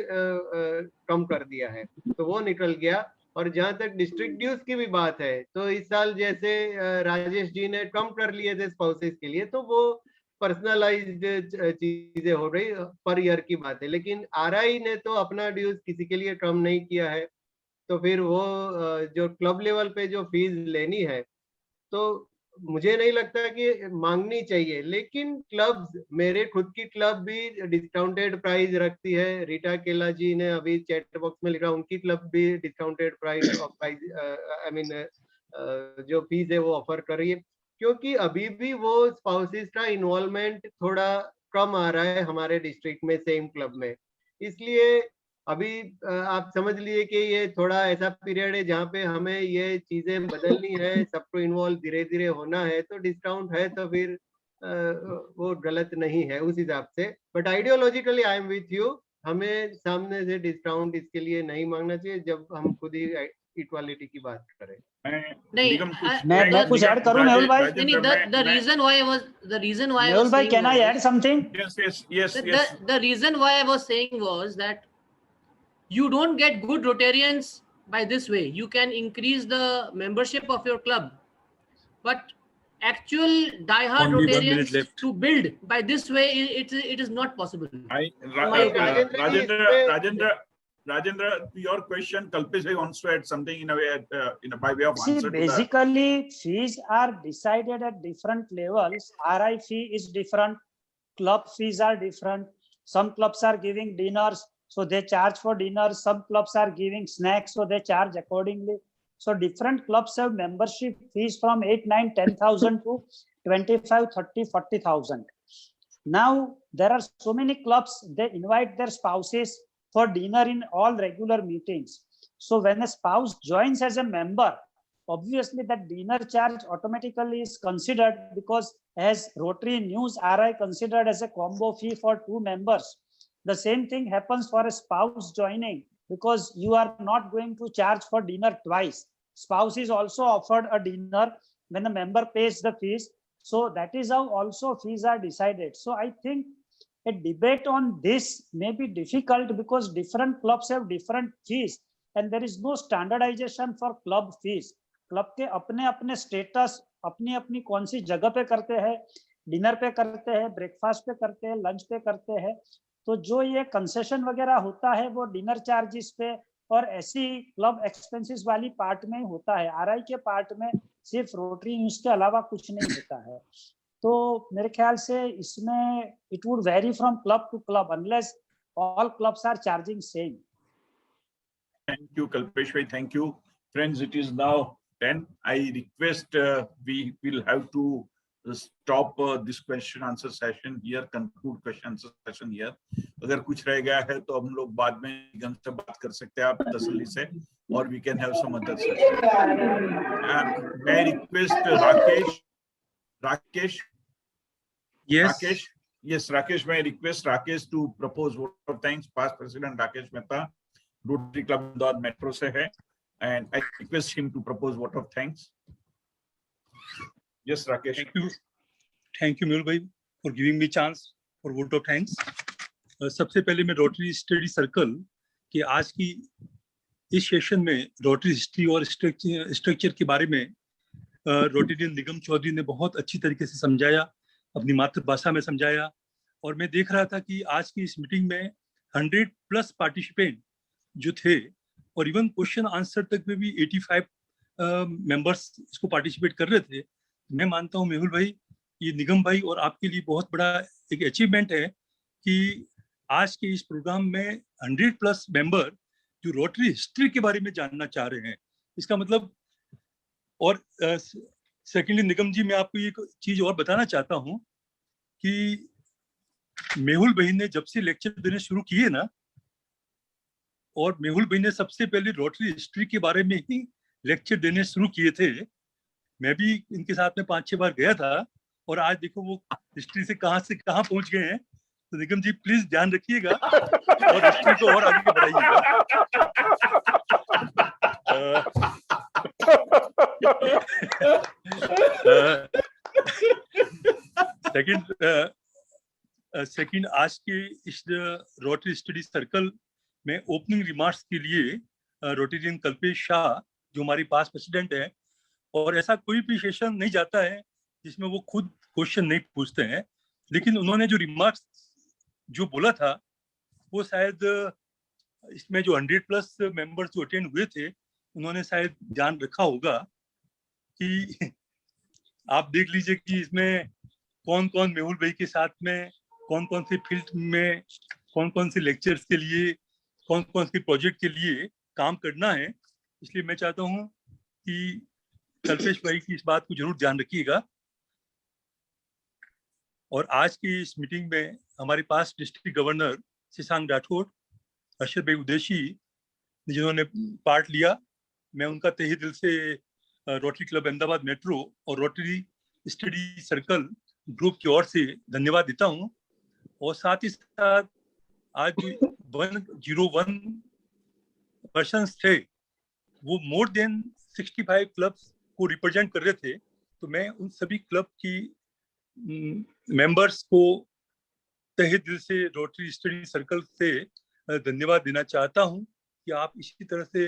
कम कर दिया है, तो वो निकल गया। और जहां तक डिस्ट्रिक्ट ड्यूज की भी बात है तो इस साल जैसे राजेश जी ने कम कर लिए थे स्पाउसेस के लिए, तो वो पर्सनलाइज्ड चीजें हो गई, पर ईयर की बात है। लेकिन आरआई ने तो अपना ड्यूज किसी के लिए कम नहीं किया है, तो फिर वो जो क्लब लेवल पे जो फीस लेनी है तो मुझे नहीं लगता कि मांगनी चाहिए। लेकिन क्लब्स, मेरे खुद की क्लब भी डिस्काउंटेड प्राइस रखती है। रीटा केला जी ने अभी चैट बॉक्स में लिखा, उनकी क्लब भी डिस्काउंटेड प्राइस आई मीन जो फीस है वो ऑफर कर रही है, क्योंकि अभी भी वो स्पाउसेस का इन्वॉल्वमेंट थोड़ा कम आ रहा है हमारे डिस्ट्रिक्ट में सेम क्लब में। इसलिए अभी आप समझ लिए कि ये थोड़ा ऐसा पीरियड है जहाँ पे हमें ये चीजें बदलनी है, सबको इन्वॉल्व धीरे धीरे होना है, तो डिस्काउंट है तो फिर वो गलत नहीं है उस हिसाब से। But ideologically I am with you, हमें सामने से डिस्काउंट इसके लिए नहीं मांगना चाहिए जब हम खुद ही इक्वालिटी की बात करें। नहीं, मैं कुछ ऐड करूं मेहुल भाई? The reason why I Mehul भाई, can I add something? Yes. The reason why I was saying was that you don't get good Rotarians by this way. You can increase the membership of your club, but actual diehard Rotarians to build by this way, it is not possible. Rajendra, to your question, Kalpesh wants to add something in a way, by way of answer. Basically, fees are decided at different levels. RI fee is different. Club fees are different. Some clubs are giving dinners. so they charge for dinner. Some clubs are giving snacks, so they charge accordingly. So different clubs have membership fees from 8, 9, 10,000 to 25, 30, 40,000. Now there are so many clubs, they invite their spouses for dinner in all regular meetings. So when a spouse joins as a member, obviously that dinner charge automatically is considered, because as Rotary News RI considered as a combo fee for 2 members. The same thing happens for a spouse joining, because you are not going to charge for dinner twice. Spouse is also offered a dinner when the member pays the fees. So that is how also fees are decided. So I think a debate on this may be difficult, because different clubs have different fees and there is no standardization for club fees. Club के अपने अपने स्टेटस, अपनी अपनी कौन सी जगह पे करते हैं, डिनर पे करते हैं, ब्रेकफास्ट पे करते हैं, लंच पे करते हैं. तो जो ये कंसेशन वगैरह होता है वो डिनर चार्जेस पे और ऐसी क्लब एक्सपेंसेस वाली पार्ट में होता है. आरआई के पार्ट में सिर्फ रोटरी न्यूज के अलावा कुछ नहीं होता है. तो मेरे ख्याल से इसमें it would vary from club to club unless all clubs are charging same. Thank you, Kalpesh bhai. Thank you. Friends, it is now 10. I request we will have to stop this question answer session here, conclude question answer session here. अगर कुछ रह गया है तो हम लोग बाद में निगम से बात कर सकते हैं आप तसल्ली से, और we can have some other session. मैं request Rakesh. Yes. Yes, Rakesh. May I request Rakesh to propose vote of thanks. Past President Rakesh Mehta, Rotary Club Ahmedabad Metro से है, and I request him to propose vote of thanks. Yes, Rakesh. Thank you, Mehul bhai, for giving me chance for vote of thanks. सबसे पहले मैं रोटरी स्टडी सर्कल के आज की इस सेशन में रोटरी हिस्ट्री और स्ट्रक्चर के बारे में रोटेरियन निगम चौधरी ने बहुत अच्छी तरीके से समझाया, अपनी मातृभाषा में समझाया. और मैं देख रहा था कि आज की इस मीटिंग में 100+ पार्टिसिपेंट जो थे, और इवन क्वेश्चन आंसर तक में भी 85 मेंबर्स इसको पार्टिसिपेट कर रहे थे. मैं मानता हूं मेहुल भाई, ये निगम भाई और आपके लिए बहुत बड़ा एक अचीवमेंट है कि आज के इस प्रोग्राम में 100+ मेंबर जो रोटरी हिस्ट्री के बारे में जानना चाह रहे हैं. इसका मतलब, और सेकेंडली निगम जी, मैं आपको एक चीज और बताना चाहता हूं कि मेहुल भाई ने जब से लेक्चर देने शुरू किए ना, और मेहुल भाई ने सबसे पहले रोटरी हिस्ट्री के बारे में ही लेक्चर देने शुरू किए थे. मैं भी इनके साथ में 5-6 बार गया था, और आज देखो वो हिस्ट्री से कहां पहुंच गए हैं. तो निगम जी प्लीज ध्यान रखिएगा और हिस्ट्री को और आगे बढ़ाइएगा. सेकंड, आज के इस रोटरी स्टडी सर्कल में ओपनिंग रिमार्क्स के लिए रोटेरियन कल्पेश शाह जो हमारी पास प्रेसिडेंट है, और ऐसा कोई भी सेशन नहीं जाता है जिसमें वो खुद क्वेश्चन नहीं पूछते हैं. लेकिन उन्होंने जो रिमार्क्स जो बोला था वो शायद इसमें जो 100+ मेंबर्स जो अटेंड हुए थे उन्होंने शायद ध्यान रखा होगा कि आप देख लीजिए कि इसमें कौन कौन मेहुल भाई के साथ में कौन कौन से फील्ड में कौन कौन से लेक्चर्स के लिए कौन कौन से प्रोजेक्ट के लिए काम करना है. इसलिए मैं चाहता हूं कि कल्पेश भाई की इस बात को जरूर ध्यान रखिएगा. और आज की इस मीटिंग में हमारे पास डिस्ट्रिक्ट गवर्नर शशांक राठौड़, अरशद भाई उदेशी जिन्होंने पार्ट लिया, मैं उनका तहे दिल से रोटरी क्लब अहमदाबाद मेट्रो और रोटरी स्टडी सर्कल ग्रुप की ओर से धन्यवाद देता हूं. और साथ ही साथ आज जो 101 पर्सन्स थे वो मोर देन 65 क्लब्स को रिप्रेजेंट कर रहे थे. तो मैं उन सभी क्लब की मेंबर्स को तहे दिल से रोटरी स्टडी सर्कल से धन्यवाद देना चाहता हूं कि आप इसी तरह से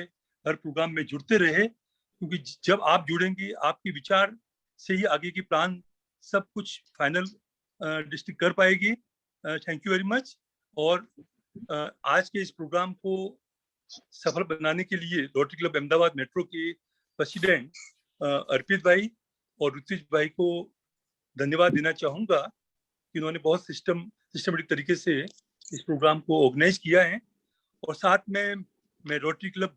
हर प्रोग्राम में जुड़ते रहे, क्योंकि जब आप जुड़ेंगे आपके विचार से ही आगे की प्लान सब कुछ फाइनल डिस्ट्रिक्ट कर पाएगी. Thank you very much. और आज के इस प्रोग्राम को सफल बनाने के लिए रोटरी क्लब अहमदाबाद मेट्रो के प्रेसिडेंट अर्पित भाई और ऋतिज भाई को धन्यवाद देना चाहूंगा कि उन्होंने बहुत सिस्टमेटिक तरीके से इस प्रोग्राम को ऑर्गेनाइज किया है. और साथ में मैं रोटरी क्लब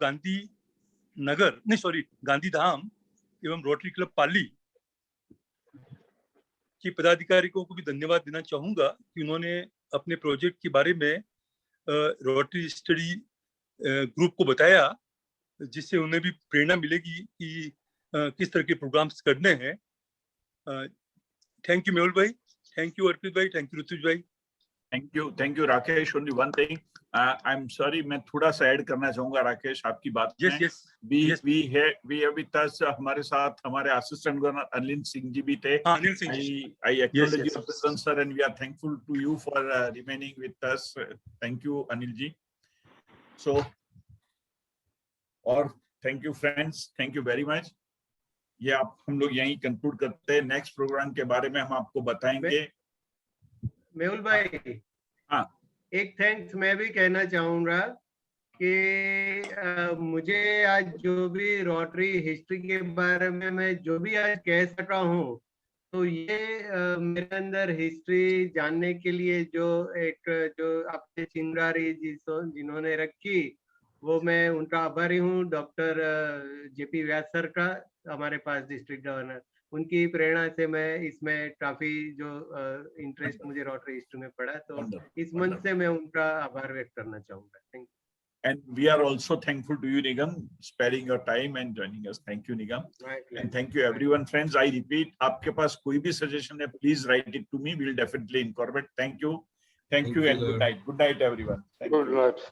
गांधी धाम एवं रोटरी क्लब पाली की पदाधिकारियों को भी धन्यवाद देना चाहूंगा कि उन्होंने अपने प्रोजेक्ट के बारे में रोटरी स्टडी ग्रुप को बताया, जिससे उन्हें भी प्रेरणा मिलेगी कि किस तरह के प्रोग्राम्स करने हैं। थैंक यू मेहुल भाई, थैंक यू अर्पित भाई, थैंक यू ऋतुज भाई। Thank you Rakesh. Only one thing, I am sorry, मैं थोड़ा सा ऐड करना चाहूंगा राकेश आपकी बात में। वी हैव विद अस, हमारे साथ हमारे असिस्टेंट गवर्नर अनिल सिंह जी भी थे। Anil Singh ji, I acknowledge your presence, sir, and we are thankful to you for remaining with us. Thank you, Anil ji. So, और thank you friends, thank you very much. ये आप हम लोग यहीं कंक्लूड करते हैं। नेक्स्ट प्रोग्राम के बारे में हम आपको बताएंगे। मेहुल भाई, हाँ, एक थैंक्स मैं भी कहना चाहूंगा कि मुझे आज जो भी रोटरी हिस्ट्री के बारे में मैं जो भी आज कह सका हूँ, तो ये मेरे अंदर हिस्ट्री जानने के लिए जो आपने चिंगारी जिन्होंने रखी, वो मैं उनका आभारी हूँ। डॉक्टर जेपी व्यास सर का, हमारे पास डिस्ट्रिक्ट गवर्नर, उनकी प्रेरणा से मैं इसमें काफी जो इंटरेस्ट मुझे रोटरी हिस्ट्री में पड़ा, तो इस मंच से मैं उनका आभार व्यक्त करना चाहूंगा। Thank you. And we are also thankful to you, Nigam, sparing your time and joining us. Thank you, Nigam. And thank you, everyone. Friends, I repeat, आपके पास कोई भी suggestion है, please write it to me. We'll definitely incorporate. Thank you. Thank you and good night. Good night, everyone. Good night.